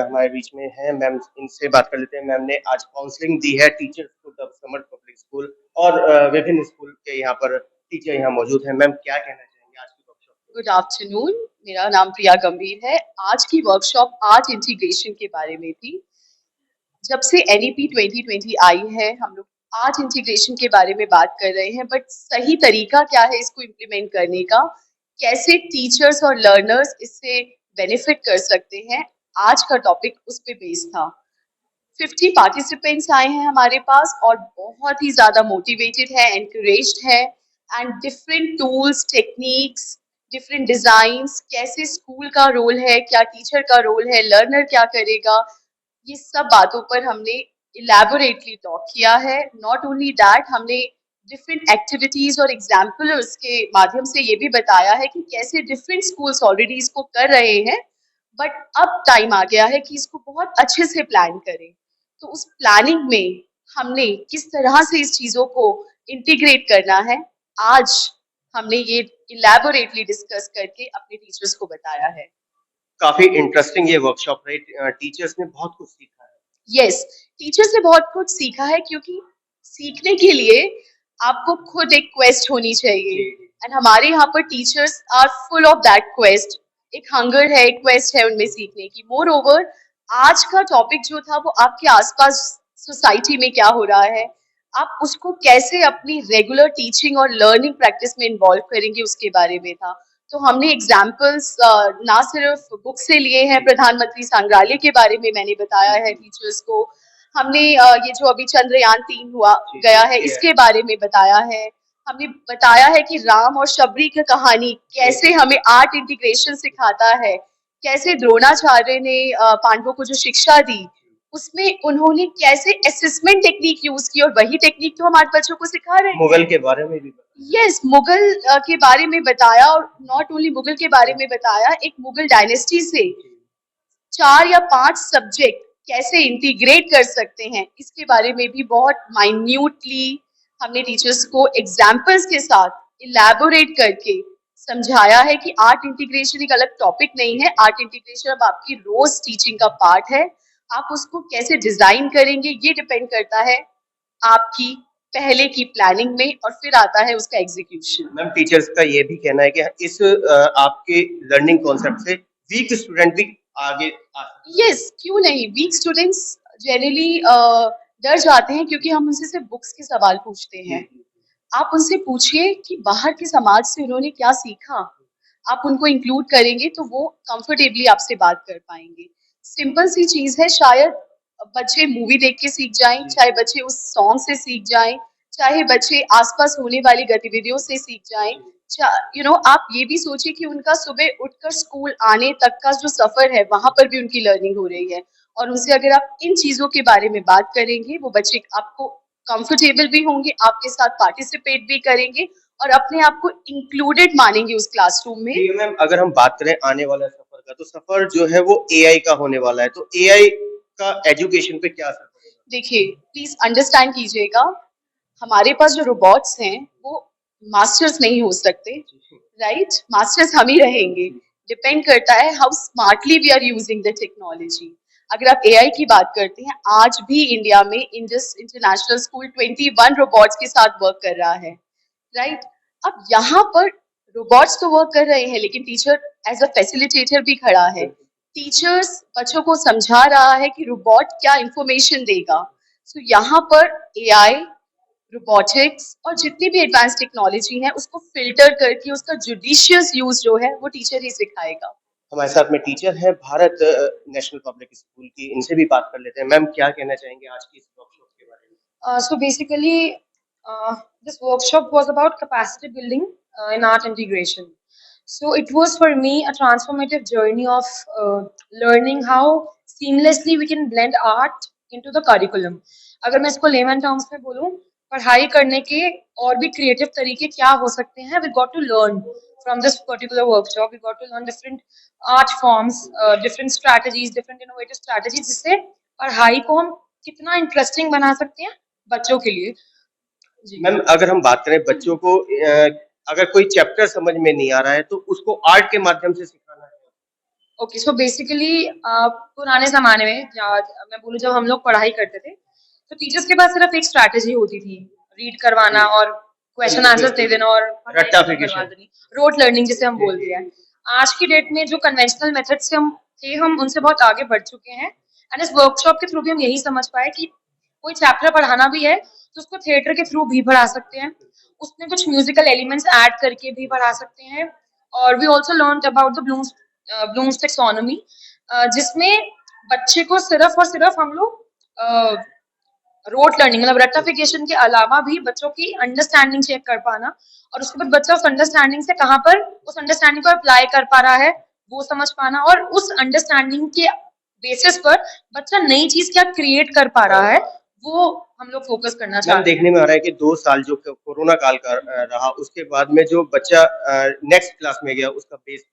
F: हमारे बीच में है मैम, इनसे बात कर लेते हैं। मैम ने आज काउंसलिंग दी है टीचर्स को द समर पब्लिक स्कूल, और विभिन्न स्कूल के यहाँ पर टीचर यहाँ मौजूद हैं। मैम, क्या कहना चाहेंगे आज की वर्कशॉप?
K: गुड आफ्टरनून, मेरा नाम प्रिया गंभीर है। आज की वर्कशॉप आर्ट इंटीग्रेशन के बारे में थी। जब से NEP 2020 आई है, हम लोग आर्ट इंटीग्रेशन के बारे में बात कर रहे हैं, बट सही तरीका क्या है इसको इम्प्लीमेंट करने का, कैसे टीचर्स और लर्नर्स इससे बेनिफिट कर सकते हैं, आज का टॉपिक उस पे बेस्ड था। 50 पार्टिसिपेंट्स आए हैं हमारे पास, और बहुत ही ज़्यादा मोटिवेटेड है, एनकरेज्ड है, and different tools, techniques, different designs, कैसे स्कूल का रोल है, क्या टीचर का रोल है, लर्नर क्या करेगा, ये सब बातों पर हमने इलेबोरेटली टॉक किया है। नॉट ओनली दैट, हमने डिफरेंट एक्टिविटीज और एग्जाम्पलर्स के माध्यम से ये भी बताया है कि कैसे डिफरेंट स्कूल्स ऑलरेडी इसको कर रहे हैं, बट अब टाइम आ गया है कि इसको बहुत अच्छे से प्लान करें। तो उस प्लानिंग में हमने किस तरह से इस चीजों को इंटीग्रेट करना है, आज हमने ये इलेबोरेटली डिस्कस करके अपने टीचर्स को बताया है।
F: काफी इंटरेस्टिंग ये वर्कशॉप रही, टीचर्स ने बहुत कुछ सीखा है।
K: यस, टीचर्स ने बहुत कुछ सीखा है, क्योंकि सीखने के लिए आपको खुद एक क्वेस्ट होनी चाहिए, एंड हमारे यहाँ पर teachers are full of that quest. एक हंगर है, एक क्वेस्ट है उनमें सीखने की। मोर ओवर, आज का टॉपिक जो था वो आपके आसपास सोसाइटी में क्या हो रहा है, आप उसको कैसे अपनी रेगुलर टीचिंग और लर्निंग प्रैक्टिस में इन्वॉल्व करेंगे, उसके बारे में था। तो हमने एग्जाम्पल्स ना सिर्फ बुक से लिए हैं, प्रधानमंत्री संग्रहालय के बारे में मैंने बताया है टीचर्स को, हमने ये जो अभी चंद्रयान 3 हुआ गया है इसके बारे में बताया है, हमने बताया है कि राम और शबरी की कहानी कैसे हमें आर्ट इंटीग्रेशन सिखाता है, कैसे द्रोणाचार्य ने पांडवों को जो शिक्षा दी उसमें उन्होंने कैसे असेसमेंट टेक्निक यूज की, और वही टेक्निक तो हम आज बच्चों को सिखा रहे हैं।
F: मुगल के बारे में भी
K: यस, मुगल के बारे में बताया, और नॉट ओनली मुगल के बारे में बताया, एक मुगल डायनेस्टी से 4 या 5 सब्जेक्ट कैसे इंटीग्रेट कर सकते हैं, इसके बारे में भी बहुत माइन्यूटली हमने टीचर्स को एग्जाम्पल्स के साथ इलेबोरेट करके समझाया है कि आर्ट इंटीग्रेशन एक अलग टॉपिक नहीं है। आर्ट इंटीग्रेशन अब आपकी रोज टीचिंग का पार्ट है। आप उसको कैसे डिजाइन करेंगे ये डिपेंड करता है आपकी पहले की प्लानिंग में, और फिर आता है उसका एग्जीक्यूशन।
F: मैम, टीचर्स का ये भी कहना है कि इस आपके लर्निंग कॉन्सेप्ट से वीक स्टूडेंट भी आगे आ सकते हैं।
K: यस, क्यों नहीं। वीक स्टूडेंट्स जनरली डर जाते हैं, क्योंकि हम उनसे सिर्फ बुक्स के सवाल पूछते हैं। आप उनसे पूछिए कि बाहर के समाज से उन्होंने क्या सीखा, आप उनको इंक्लूड करेंगे तो वो कंफर्टेबली आपसे बात कर पाएंगे। सिंपल सी चीज है, शायद बच्चे मूवी देख के सीख जाएं, चाहे बच्चे उस सॉन्ग से सीख जाएं, चाहे बच्चे आसपास होने वाली गतिविधियों से सीख जाएं। आप ये भी सोचिए कि उनका सुबह उठकर स्कूल आने तक का जो सफर है वहां पर भी उनकी लर्निंग हो रही है, और उनसे अगर आप इन चीजों के बारे में बात करेंगे, वो बच्चे आपको कंफर्टेबल भी होंगे, आपके साथ पार्टिसिपेट भी करेंगे, और अपने आप को इंक्लूडेड मानेंगे उस क्लासरूम में।
F: मैम, अगर हम बात करें आने वाला सफर का, तो सफर जो है वो एआई का होने वाला है, तो एआई का एजुकेशन पे क्या असर पड़ेगा?
K: देखिए, प्लीज अंडरस्टैंड कीजिएगा, हमारे पास जो रोबोट्स हैं वो मास्टर्स नहीं हो सकते, राइट? मास्टर्स हम ही रहेंगे। डिपेंड करता है how smartly we are using the technology. अगर आप एआई की बात करते हैं, आज भी इंडिया में इंडस इंटरनेशनल स्कूल 21 रोबोट्स के साथ वर्क कर रहा है, राइट? अब यहाँ पर रोबोट्स तो वर्क कर रहे हैं, लेकिन टीचर एज अ फैसिलिटेटर भी खड़ा है। टीचर्स बच्चों को समझा रहा है कि रोबोट क्या इंफॉर्मेशन देगा। सो यहाँ पर एआई, रोबोटिक्स और जितनी भी एडवांस टेक्नोलॉजी है उसको फिल्टर करके उसका जुडिशियस यूज जो है वो टीचर ही सिखाएगा।
F: हमारे साथ में टीचर है भारत नेशनल पब्लिक स्कूल की, इनसे भी बात कर लेते हैं। मैम, क्या कहना चाहेंगे आज की इस वर्कशॉप के बारे में?
D: So basically, this workshop was about capacity building in art integration. So it was for me a transformative journey of learning how seamlessly we can blend art into the curriculum. अगर मैं इसको layman terms में बोलूँ, पढ़ाई करने के और भी क्रिएटिव तरीके क्या हो सकते हैं, we got to learn from this particular workshop. We got to learn different art forms, different strategies, different innovative strategies, जिससे पढ़ाई को हम कितना इंटरेस्टिंग बना सकते हैं बच्चों के लिए। जी
F: मैम, अगर हम बात करें बच्चों को, अगर कोई चैप्टर समझ में नहीं आ रहा है तो उसको आर्ट के माध्यम से सिखाना है।
D: ओके, सो बेसिकली पुराने जमाने में मैं बोलूँ जब हम लोग पढ़ाई करते थे तो टीचर्स के पास सिर्फ एक स्ट्रैटेजी होती थी, रीड करवाना और क्वेश्चन आंसर दे देना और करवा देनी, रोट लर्निंग जिसे हम बोलते हैं। आज की डेट में जो कन्वेंशनल मेथड से हम उनसे बहुत आगे बढ़ चुके हैं, एंड इस वर्कशॉप के थ्रू भी हम यही समझ पाए कि कोई चैप्टर पढ़ाना भी है तो उसको थिएटर के थ्रू भी पढ़ा सकते हैं, उसमें कुछ म्यूजिकल एलिमेंट्स ऐड करके भी पढ़ा सकते हैं। और we also learn about the Bloom's taxonomy, जिसमें बच्चे को सिर्फ और सिर्फ हम लोग रोट लर्निंग मतलब रट्टाफिकेशन के अलावा भी बच्चों की अंडरस्टैंडिंग चेक कर पाना, और उसके बाद बच्चा उस अंडरस्टैंडिंग से कहाँ पर उस अंडरस्टैंडिंग को अप्लाई कर पा रहा है वो समझ पाना, और उस अंडरस्टैंडिंग के बेसिस पर बच्चा नई चीज क्या क्रिएट कर पा रहा है
K: वो हम लोग फोकस करना
F: मैम
K: चाहते हैं।
F: देखने में आ रहा है कि 2 साल जो कोरोना काल का रहा, उसके बाद में जो बच्चा नेक्स्ट क्लास में गया उसका बेस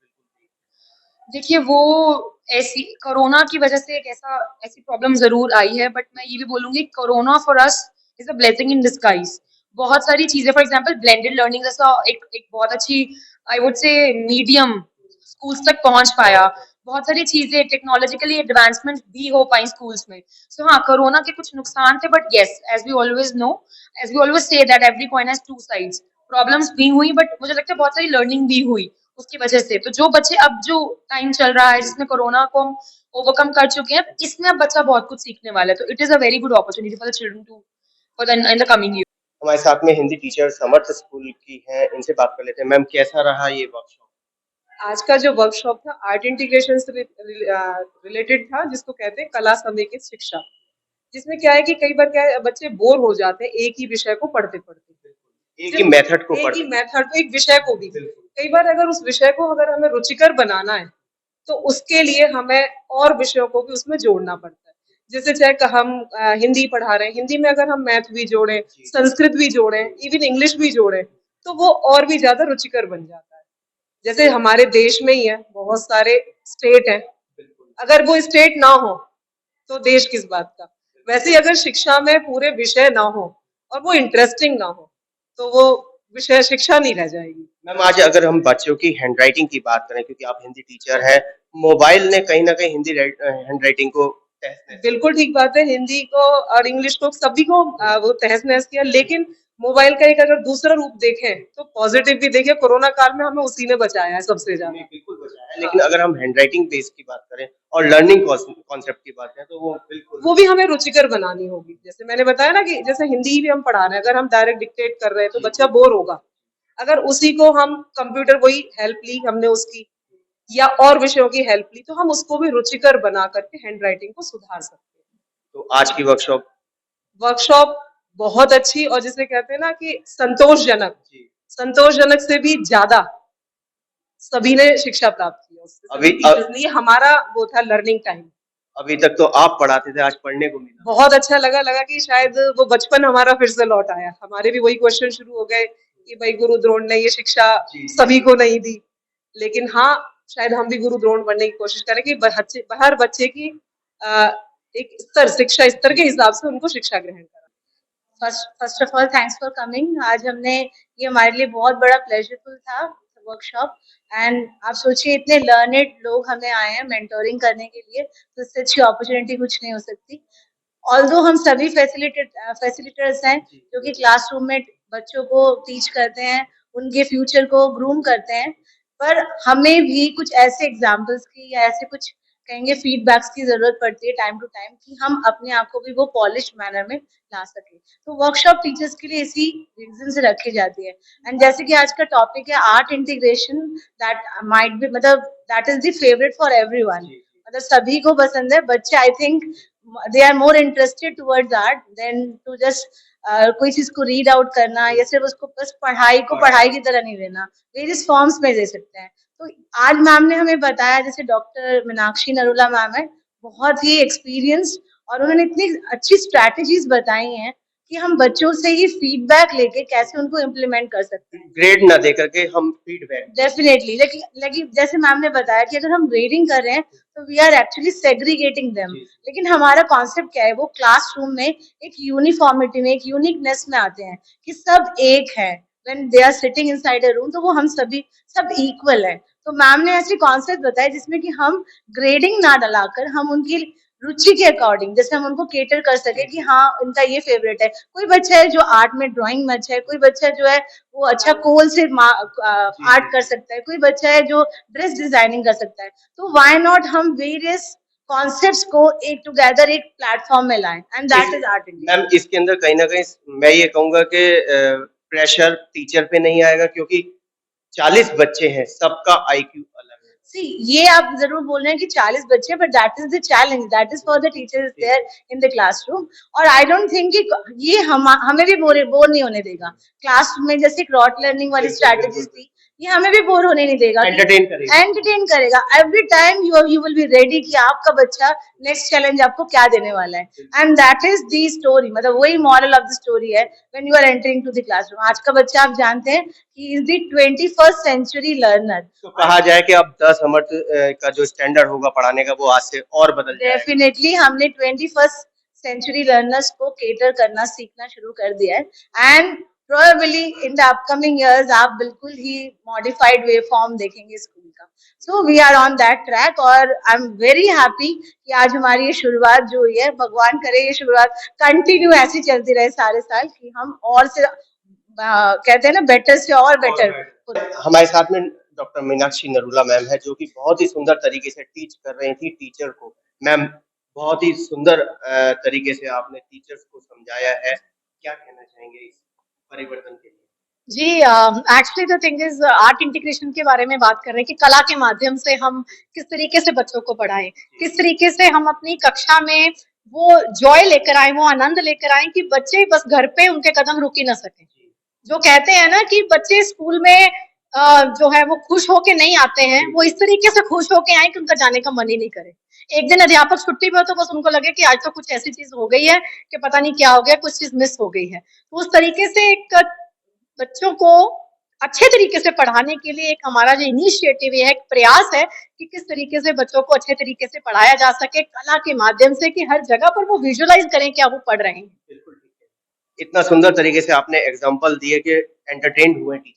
K: देखिए वो ऐसी कोरोना की वजह से एक ऐसी प्रॉब्लम जरूर आई है, बट मैं ये भी बोलूंगी corona for us is a blessing in disguise. बहुत सारी चीजें, फॉर एग्जांपल ब्लेंडेड लर्निंग जैसा एक बहुत अच्छी, I would say, medium schools तक पहुंच पाया। बहुत सारी चीजें टेक्नोलॉजिकली एडवांसमेंट भी हो पाई स्कूल्स में। सो हाँ, कोरोना के कुछ नुकसान थे, but yes, as we always know, as we always say that every coin has two sides. Problems भी हुई, बट मुझे लगता है बहुत सारी लर्निंग भी हुई उसकी वजह से। तो जो बच्चे, अब जो टाइम चल रहा है जिसमें कोरोना को हम ओवरकम कर चुके हैं, इसमें अब बच्चा बहुत कुछ सीखने वाला है। तो it is a very good opportunity for the children to for the in the coming year.
F: हमारे साथ में हिंदी टीचर समर्थ स्कूल की हैं, इनसे बात कर लेते हैं। मैम कैसा रहा ये वर्कशॉप?
L: आज का जो वर्कशॉप था आर्ट इंटीग्रेशन से रिलेटेड था, जिसको कहते हैं कला समेकित शिक्षा, जिसमें क्या है कि कई बार क्या है, बच्चे बोर हो जाते हैं एक ही विषय को पढ़ते पढ़ते,
F: एक ही मेथड को
L: एक
F: पढ़ते
L: ही मेथड को, एक विषय को भी। कई बार अगर उस विषय को अगर हमें रुचिकर बनाना है तो उसके लिए हमें और विषयों को भी उसमें जोड़ना पड़ता है। जैसे चाहे हम हिंदी पढ़ा रहे हैं, हिंदी में अगर हम मैथ भी जोड़ें, संस्कृत भी जोड़ें, इवन इंग्लिश भी जोड़ें, तो वो और भी ज्यादा रुचिकर बन जाता है। जैसे हमारे देश में ही है, बहुत सारे स्टेट हैं, अगर वो स्टेट ना हो तो देश किस बात का। वैसे ही अगर शिक्षा में पूरे विषय ना हो और वो इंटरेस्टिंग ना हो तो वो विषय शिक्षा नहीं रह जाएगी।
F: मैम आज अगर हम बच्चों की हैंडराइटिंग की बात करें, क्योंकि आप हिंदी टीचर हैं, मोबाइल ने कहीं ना कहीं हिंदी हैंडराइटिंग को
L: बिल्कुल ठीक बात है, हिंदी को और इंग्लिश को सभी को वो तहस नहस किया, लेकिन मोबाइल का एक अगर दूसरा रूप देखें तो पॉजिटिव भी देखें। कोरोना काल में हमें उसी ने बचाया है सबसे ज्यादा।
F: बिल्कुल बचाया है, लेकिन अगर हम हैंडराइटिंग बेस की बात करें और लर्निंग कॉन्सेप्ट की बात करें तो वो बिल्कुल
L: वो भी हमें रुचिकर बनानी होगी। जैसे मैंने बताया ना कि जैसे हिंदी भी हम पढ़ा रहे हैं, अगर हम डायरेक्ट डिक्टेट कर रहे हैं तो बच्चा बोर होगा। अगर उसी को हम कंप्यूटर, वही हेल्प ली हमने उसकी, या और विषयों की हेल्प ली, तो हम उसको भी रुचिकर बना करके हैंडराइटिंग को सुधार सकते हैं।
F: तो आज की
L: वर्कशॉप बहुत अच्छी, और जिसे कहते हैं ना कि संतोषजनक से भी ज्यादा सभी ने शिक्षा प्राप्त की उससे। इसलिए हमारा वो था लर्निंग टाइम।
F: अभी तक तो आप पढ़ाते थे, आज पढ़ने को मिला,
L: बहुत अच्छा लगा कि शायद वो बचपन हमारा फिर से लौट आया। हमारे भी वही क्वेश्चन शुरू हो गए कि भाई गुरु द्रोण ने ये शिक्षा सभी को नहीं दी, लेकिन हाँ, शायद हम भी गुरु द्रोण बनने की कोशिश करें कि हर बच्चे की एक शिक्षा स्तर के हिसाब से उनको शिक्षा ग्रहण करा।
B: First of all thanks for coming. आज हमने, ये हमारे लिए बहुत बड़ा प्लेजरफुल था वर्कशॉप, एंड आप सोचिए इतने लर्नेड लोग हमें आए हैं मेंटोरिंग करने के लिए, तो इससे अच्छी अपॉर्चुनिटी कुछ नहीं हो सकती। ऑल्दो हम सभी फैसिलिटेटर्स हैं जो कि क्लासरूम में बच्चों को टीच करते हैं, उनके फ्यूचर को ग्रूम करते हैं, पर हमें भी कुछ ऐसे एग्जाम्पल्स की या ऐसे कुछ कहेंगे फीडबैक्स की जरूरत पड़ती है टाइम टू टाइम, कि हम अपने आप को भी वो पॉलिश मैनर में ला सके। तो वर्कशॉप टीचर्स के लिए इसी रीजन से रखी जाती है। एंड जैसे कि आज का टॉपिक है art integration, that might be, मतलब that is the favourite for everyone, मतलब सभी को पसंद है। बच्चे I think they are more interested towards art than to just कोई चीज को रीड आउट करना, या सिर्फ उसको बस पढ़ाई को पढ़ाई की तरह नहीं लेना, वेरियस फॉर्म्स में दे सकते हैं। तो आज मैम ने हमें बताया, जैसे डॉक्टर मीनाक्षी नरूला मैम है, बहुत ही एक्सपीरियंस, और उन्होंने इतनी अच्छी स्ट्रैटेजीज बताई हैं कि हम बच्चों से ही फीडबैक लेके कैसे उनको इम्प्लीमेंट कर सकते हैं।
F: ग्रेड ना दे करके हम फीडबैक,
L: डेफिनेटली, लेकिन जैसे मैम ने बताया कि अगर हम ग्रेडिंग कर रहे हैं तो we are actually segregating them, लेकिन हमारा कॉन्सेप्ट क्या है, वो क्लासरूम में एक यूनिफॉर्मिटी में, एक यूनिकनेस में आते हैं कि सब एक है। when they are sitting inside a room, तो वो हम सभी सब इक्वल है। तो मैम ने ऐसे कॉन्सेप्ट बताया जिसमें कि हम ग्रेडिंग ना डलाकर हम उनकी रुचि के अकॉर्डिंग, जैसे हम उनको केटर कर सके कि हाँ इनका ये फेवरेट है। कोई बच्चा है जो आर्ट में ड्राइंग में अच्छा है, कोई बच्चा जो है वो अच्छा कोल से आर्ट कर सकता है, कोई बच्चा है जो ड्रेस डिजाइनिंग कर सकता है। तो व्हाई नॉट हम वेरियस कॉन्सेप्ट्स को एक टुगेदर एक प्लेटफॉर्म में लाएं, and that is art India.
F: Ma'am इसके अंदर कहीं ना कहीं मैं ये कहूंगा कि प्रेशर टीचर पे नहीं आएगा, क्योंकि 40 बच्चे हैं, सबका आईक्यू अलग है।
L: सी, ये आप जरूर बोल रहे हैं कि 40 बच्चे, but that is the challenge, that is for the teachers there in the classroom. और आई डोंट थिंक कि ये हमें भी बोर नहीं होने देगा। क्लास में जैसे एक रॉट लर्निंग वाली स्ट्रैटेजीज थी ये हमें भी बोर होने नहीं देगा, एंटरटेन करेगा। Every time you will be ready कि आपका बच्चा नेक्स्ट चैलेंज आपको क्या देने वाला है, and that is the story. मतलब वही मॉरल ऑफ द स्टोरी है when you are entering to the classroom. आज का बच्चा आप जानते हैं he is the 21st century learner.
F: तो कहा जाए कि अब 10 समर्थ का जो स्टैंडर्ड होगा पढ़ाने का वो आज से और बदल जाएगा।
L: डेफिनेटली हमने 21st सेंचुरी लर्नर्स को केटर करना सीखना शुरू कर दिया है, and probably in the upcoming years आप बिल्कुल ही मॉडिफाइड वे फॉर्म देखेंगे स्कूल का। So we are on that track, और आई एम वेरी हैप्पी कि आज हमारी ये शुरुआत जो हुई है, भगवान करे ये शुरुआत कंटिन्यू ऐसी चलती रहे सारे साल, कि हम और से कहते हैं ना बेटर से और बेटर।
F: हमारे साथ में डॉक्टर मीनाक्षी नरूला मैम है, जो कि बहुत ही सुंदर तरीके से टीच कर रही थी टीचर को। मैम, बहुत ही सुंदर तरीके से आपने टीचर्स को समझाया है, क्या कहना चाहेंगे इस परिवर्तन के लिए?
M: जी, actually the thing is art integration के बारे में बात कर रहे हैं कि कला के माध्यम से हम किस तरीके से बच्चों को पढ़ाएं, किस तरीके से हम अपनी कक्षा में वो जॉय लेकर आए, वो आनंद लेकर आए कि बच्चे बस घर पे उनके कदम रुक ही ना सके। जो कहते हैं ना कि बच्चे स्कूल में जो है वो खुश होके नहीं आते हैं, वो इस तरीके से खुश होके आए कि उनका जाने का मन ही नहीं करे। एक दिन अध्यापक छुट्टी पे हो तो बस उनको लगे कि आज तो कुछ ऐसी चीज हो गई है कि पता नहीं क्या हो गया, कुछ चीज मिस हो गई है। तो उस तरीके से एक बच्चों को अच्छे तरीके से पढ़ाने के लिए एक हमारा जो इनिशिएटिव है, एक प्रयास है कि किस तरीके से बच्चों को अच्छे तरीके से पढ़ाया जा सके कला के माध्यम से, कि हर जगह पर वो विजुअलाइज करें क्या वो पढ़ रहे हैं।
F: बिल्कुल ठीक है। इतना सुंदर तरीके से आपने एग्जाम्पल दिए कि एंटरटेन हुए टीचर।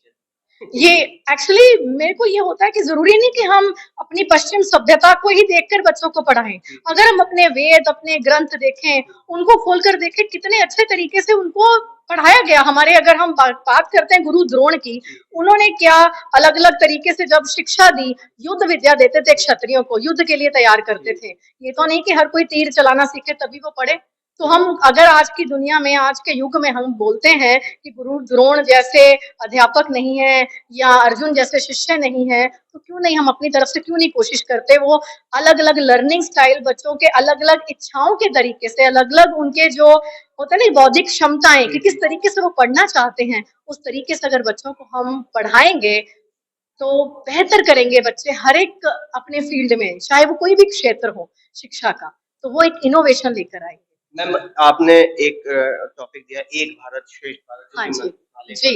M: ये एक्चुअली मेरे को ये होता है कि जरूरी नहीं कि हम अपनी पश्चिम सभ्यता को ही देखकर बच्चों को पढ़ाएं। अगर हम अपने वेद, अपने ग्रंथ देखें, उनको खोलकर देखें, कितने अच्छे तरीके से उनको पढ़ाया गया। हमारे अगर हम बात करते हैं गुरु द्रोण की, उन्होंने क्या अलग अलग तरीके से जब शिक्षा दी, युद्ध विद्या देते थे क्षत्रियों को, युद्ध के लिए तैयार करते थे। ये तो नहीं कि हर कोई तीर चलाना सीखे तभी वो पढ़े। तो हम अगर आज की दुनिया में, आज के युग में हम बोलते हैं कि गुरु द्रोण जैसे अध्यापक नहीं है या अर्जुन जैसे शिष्य नहीं है, तो क्यों नहीं हम अपनी तरफ से क्यों नहीं कोशिश करते वो अलग अलग लर्निंग स्टाइल, बच्चों के अलग अलग इच्छाओं के तरीके से, अलग अलग उनके जो होता है ना बौद्धिक क्षमताएं, कि किस तरीके से वो पढ़ना चाहते हैं, उस तरीके से अगर बच्चों को हम पढ़ाएंगे तो बेहतर करेंगे बच्चे हर एक अपने फील्ड में, चाहे वो कोई भी क्षेत्र हो शिक्षा का, तो वो एक इनोवेशन लेकर आएंगे।
F: मैम, आपने एक टॉपिक दिया, एक भारत श्रेष्ठ भारत।
M: हाँ जी,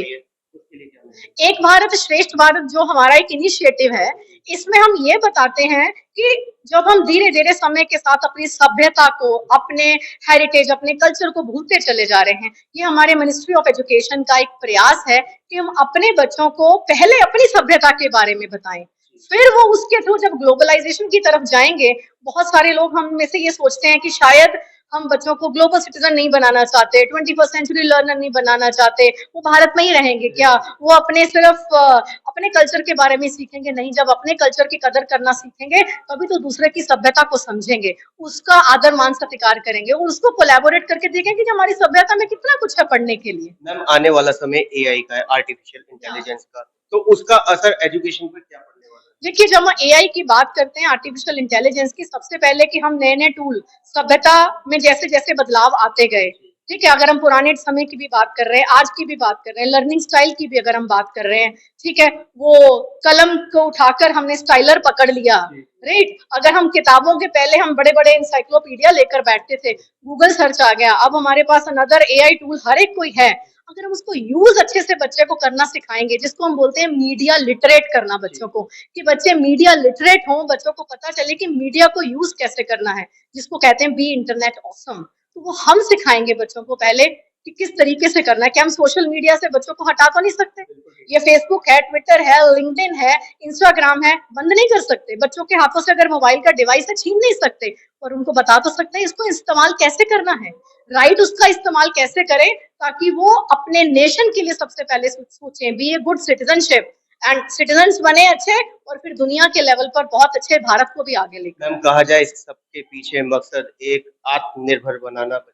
M: एक भारत श्रेष्ठ भारत जो हमारा एक इनिशिएटिव है, इसमें हम ये बताते हैं कि जब हम धीरे धीरे समय के साथ अपनी सभ्यता को, अपने हेरिटेज, अपने कल्चर को भूलते चले जा रहे हैं, ये हमारे मिनिस्ट्री ऑफ एजुकेशन का एक प्रयास है कि हम अपने बच्चों को पहले अपनी सभ्यता के बारे में बताएं, फिर वो उसके थ्रू जब ग्लोबलाइजेशन की तरफ जाएंगे। बहुत सारे लोग हम में से ये सोचते हैं कि शायद हम बच्चों को ग्लोबल सिटीजन नहीं बनाना चाहते, 21st सेंचुरी लर्नर नहीं बनाना चाहते, वो भारत में ही रहेंगे क्या, वो अपने सिर्फ अपने कल्चर के बारे में सीखेंगे? नहीं, जब अपने कल्चर की कदर करना सीखेंगे तभी तो दूसरे की सभ्यता को समझेंगे, उसका आदर मान सत्कार करेंगे और उसको कोलैबोरेट करके देखेंगे कि हमारी सभ्यता में कितना कुछ है पढ़ने के लिए।
F: मैम, आने वाला समय AI का है, आर्टिफिशियल इंटेलिजेंस का, तो उसका असर एजुकेशन पर क्या पड़ने वाला है?
M: देखिए, जब हम AI की बात करते हैं, आर्टिफिशियल इंटेलिजेंस की, सबसे पहले कि हम नए नए टूल, सभ्यता में जैसे जैसे बदलाव आते गए, ठीक है, अगर हम पुराने समय की भी बात कर रहे हैं, आज की भी बात कर रहे हैं, लर्निंग स्टाइल की भी अगर हम बात कर रहे हैं, ठीक है, वो कलम को उठाकर हमने स्टाइलर पकड़ लिया, राइट। अगर हम किताबों के पहले हम बड़े बड़े इंसाइक्लोपीडिया लेकर बैठते थे, गूगल सर्च आ गया, अब हमारे पास अनदर AI टूल हर एक कोई है। अगर हम उसको यूज अच्छे से बच्चे को करना सिखाएंगे, जिसको हम बोलते हैं मीडिया लिटरेट करना बच्चों को, कि बच्चे मीडिया लिटरेट हों, बच्चों को पता चले कि मीडिया को यूज कैसे करना है, जिसको कहते हैं बी इंटरनेट ऑसम, तो वो हम सिखाएंगे बच्चों को पहले कि किस तरीके से करना है। कि हम सोशल मीडिया से बच्चों को हटा तो नहीं सकते, ये फेसबुक है, ट्विटर है, लिंक्डइन है, इंस्टाग्राम है, बंद नहीं कर सकते। बच्चों के हाथों से अगर मोबाइल का डिवाइस है छीन नहीं सकते, पर उनको बता तो सकते हैं इसको इस्तेमाल कैसे करना है, राइट, उसका इस्तेमाल कैसे करें, ताकि वो अपने नेशन के लिए सबसे पहले सोचें, be a good citizenship and citizens बने अच्छे, और फिर दुनिया के लेवल पर बहुत अच्छे भारत को भी आगे लेकर।
F: मैम, कहा जाए इस सबके पीछे मकसद एक आत्मनिर्भर बनाना।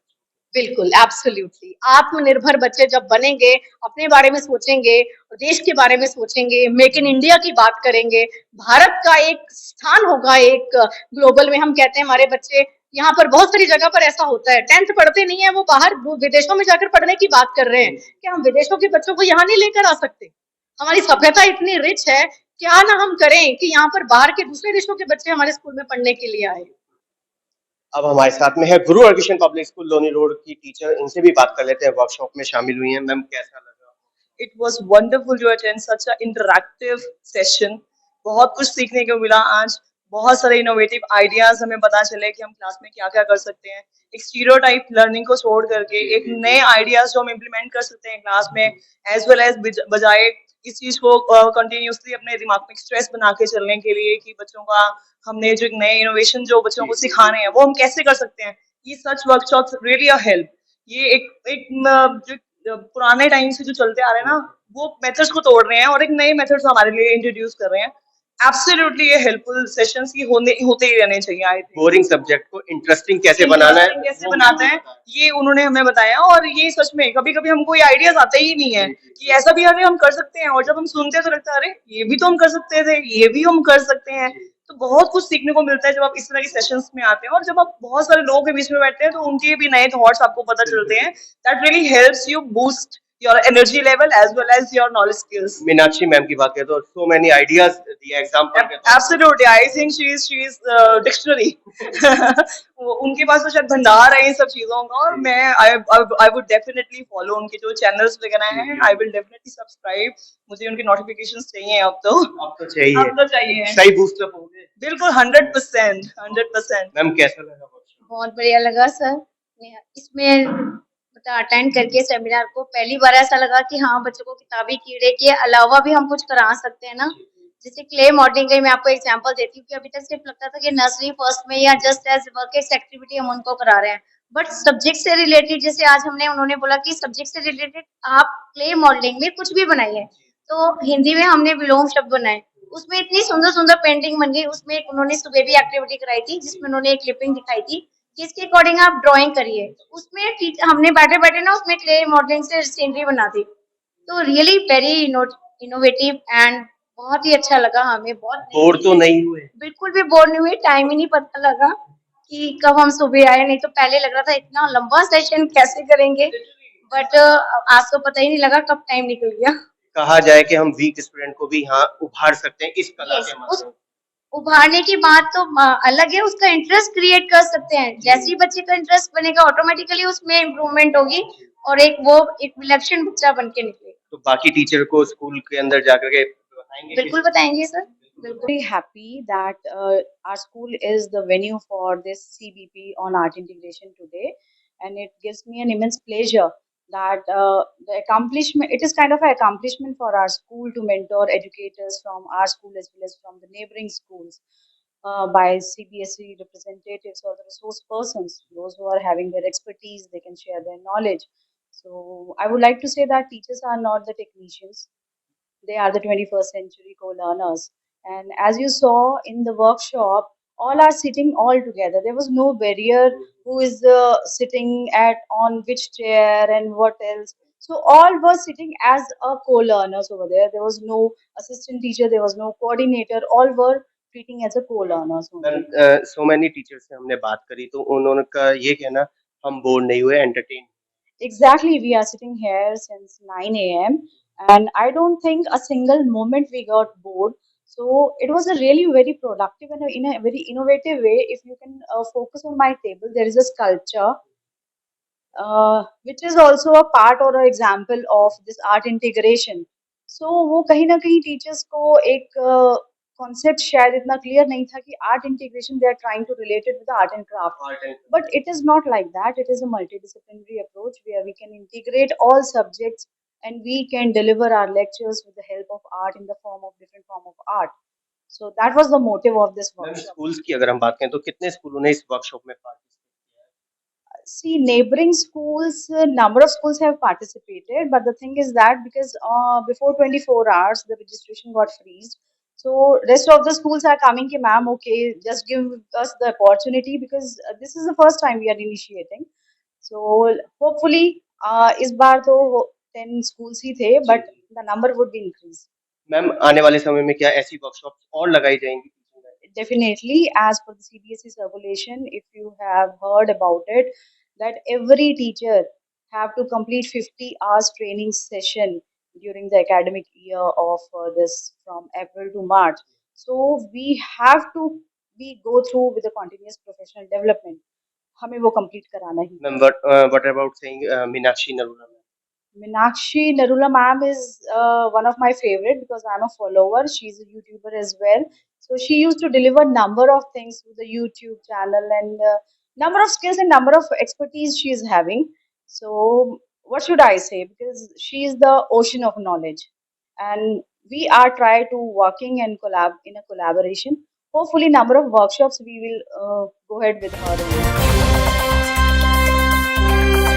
M: बिल्कुल, एब्सोल्युटली, आत्मनिर्भर बच्चे जब बनेंगे, अपने बारे में सोचेंगे और देश के बारे में सोचेंगे, मेक इन इंडिया की बात करेंगे, भारत का एक स्थान होगा एक ग्लोबल में। हम कहते हैं हमारे बच्चे, यहाँ पर बहुत सारी जगह पर ऐसा होता है, 10th पढ़ते नहीं है, वो बाहर विदेशों में जाकर पढ़ने की बात कर रहे हैं, कि हम विदेशों के बच्चों को यहाँ नहीं लेकर आ सकते? हमारी सभ्यता इतनी रिच है, क्या ना हम करें कि यहाँ पर बाहर के दूसरे देशों के बच्चे हमारे स्कूल में पढ़ने के लिए आए।
F: अब हमारे साथ में है गुरु Harkishan public school Loni road की टीचर, इनसे भी बात कर लेते हैं, वर्कशॉप में शामिल हुई हैं। मैम कैसा लगा?
E: It was wonderful to attend such an interactive session. बहुत कुछ सीखने को मिला आज, बहुत सारे इनोवेटिव आइडियाज हमें पता चले कि हम क्लास में क्या क्या कर सकते हैं। एक स्टीरियोटाइप लर्निंग को छोड़ करके एक नए आइडियाज जो हम इम्प्लीमेंट कर सकते हैं क्लास में, एज वेल एज बजाय इस चीज को कंटिन्यूसली अपने दिमाग में स्ट्रेस बना के चलने के लिए कि बच्चों का हमने जो एक नए इनोवेशन जो बच्चों को सिखाने हैं वो हम कैसे कर सकते हैं, ये सच वर्कशॉप्स रियली अ हेल्प। ये जो पुराने टाइम से जो चलते आ रहे हैं ना, वो मेथड्स को तोड़ रहे हैं और एक नए मेथड्स हमारे लिए इंट्रोड्यूस कर रहे हैं। एब्सोल्युटली ये हेल्पफुल सेशंस की होते ही रहने चाहिए। आई थिंक
F: बोरिंग सब्जेक्ट को इंटरेस्टिंग कैसे बनाना है,
E: कैसे बनाते हैं ये उन्होंने हमें बताया। और ये सच में कभी कभी हमको ये आइडियाज आते ही नहीं है कि ऐसा भी अरे हम कर सकते हैं, और जब हम सुनते हैं तो लगता है अरे ये भी तो हम कर सकते थे, ये भी हम कर सकते हैं। तो बहुत कुछ सीखने को मिलता है जब आप इस तरह के सेशंस में आते हैं, और जब आप बहुत सारे लोगों के बीच में बैठते हैं तो उनके भी नए थॉट्स आपको पता चलते हैं। That really helps you boost your energy level as well as your knowledge skills.
F: Meenakshi ma'am की बात करें तो so many ideas दिए एग्जांपल के।
E: Absolutely, I think she is dictionary. उनके पास तो शायद भंडार है इन सब चीजों का, और मैं I would definitely follow उनके जो चैनल्स वगैरह हैं। I will definitely subscribe. मुझे उनके नोटिफिकेशंस चाहिए अब तो चाहिए
F: सही बूस्ट अप होंगे
E: बिल्कुल 100%।
F: मैम कैसा लगा वर्कशॉप?
L: बहुत बढ़िया लगा सर। इसमें अटेंड करके सेमिनार को पहली बार ऐसा लगा कि हाँ, बच्चों को किताबी कीड़े के अलावा भी हम कुछ करा सकते हैं ना। जैसे क्ले मॉडलिंग का मैं आपको एग्जांपल देती हूँ कि अभी तक सिर्फ लगता था कि नर्सरी फर्स्ट में या जस्ट एज वर्क एक्टिविटी हम उनको करा रहे हैं, बट सब्जेक्ट से रिलेटेड जैसे आज उन्होंने बोला कि सब्जेक्ट से रिलेटेड आप क्ले मॉडलिंग में कुछ भी बनाइए। तो हिंदी में हमने विलोम शब्द बनाए, उसमें इतनी सुंदर सुंदर पेंटिंग बन गई। उसमें उन्होंने सुबह भी एक्टिविटी कराई थी जिसमें उन्होंने एक क्लिपिंग दिखाई थी कि इसके अकॉर्डिंग आप ड्राइंग करिए। उसमें हमने बैठे बैठे ना उसमें क्ले मॉडलिंग से सीनरी बना दी। तो रियली वेरी इनोवेटिव एंड बहुत ही अच्छा लगा हमें। बहुत
F: बोर तो नहीं हुए?
L: बिल्कुल भी बोर नहीं हुए, टाइम ही नहीं पता लगा कि कब हम सुबह आए। नहीं तो पहले लग रहा था इतना लंबा सेशन कैसे करेंगे, बट आज तो पता ही नहीं लगा कब टाइम निकल गया।
F: कहा जाए कि हम वीक स्टूडेंट को भी यहाँ उभार सकते हैं इस कला के माध्यम।
L: उभारने की बात तो अलग है, उसका इंटरेस्ट क्रिएट कर सकते हैं। जैसे ही बच्चे का इंटरेस्ट बनेगा ऑटोमेटिकली उसमें इम्प्रूवमेंट होगी और एक विलक्षण बच्चा बन के निकलेगा।
F: तो बाकी टीचर को स्कूल के अंदर जाकर के बताएंगे?
L: बिल्कुल बताएंगे sir.
N: Very happy that our school is the venue for this CBP on art integration today, and it gives me an immense pleasure that the accomplishment, it is kind of an accomplishment for our school to mentor educators from our school as well as from the neighboring schools by CBSE representatives or the resource persons, those who are having their expertise, they can share their knowledge. So I would like to say that teachers are not the technicians, they are the 21st century co-learners. And as you saw in the workshop, all are sitting all together. There was no barrier who is sitting at on which chair and what else. So all were sitting as a co-learners over there. There was no assistant teacher, there was no coordinator. All were treating as a co-learners.
F: so many teachers से हमने बात करी तो उन्होंने का ये कहना हम बोर नहीं हुए, entertain.
N: Exactly, we are sitting here since 9 a.m. and I don't think a single moment we got bored. So it was a really very productive and in a very innovative way. If you can focus on my table, there is a sculpture which is also a part or an example of this art integration. So वो कहीं ना कहीं teachers को एक concept शायद इतना clear नहीं था कि art integration they are trying to relate it with the art and craft. But it is not like that. It is a multidisciplinary approach where we can integrate all subjects and we can deliver our lectures with the help of art in the form of different form of art. So that was the motive of this workshop.
F: Schools की अगर हम बात करें तो कितने स्कूलों ने इस वर्कशॉप में
N: See, neighboring schools, number of schools have participated, but the thing is that because before 24 hours the registration got freezed, so rest of the schools are coming ki ma'am, okay, just give us the opportunity because this is the first time we are initiating. So hopefully इस बार तो 10 schools ही थे, but the number would be increased.
F: Ma'am आने वाले समय में क्या ऐसी workshops और लगाई जाएंगी?
N: Definitely, as per the CBSE circulation, if you have heard about it, that every teacher have to complete 50 hours training session during the academic year of this from April to March. So we have to we go through with the continuous professional development. हमें वो complete कराना ही
F: Ma'am, what about saying Meenakshi Narula?
N: Meenakshi Narula ma'am is one of my favorite because I'm a follower. She's a YouTuber as well. So she used to deliver number of things through the YouTube channel and number of skills and number of expertise she is having. So what should I say? Because she is the ocean of knowledge, and we are try to working and collab in a collaboration. Hopefully, number of workshops we will go ahead with her.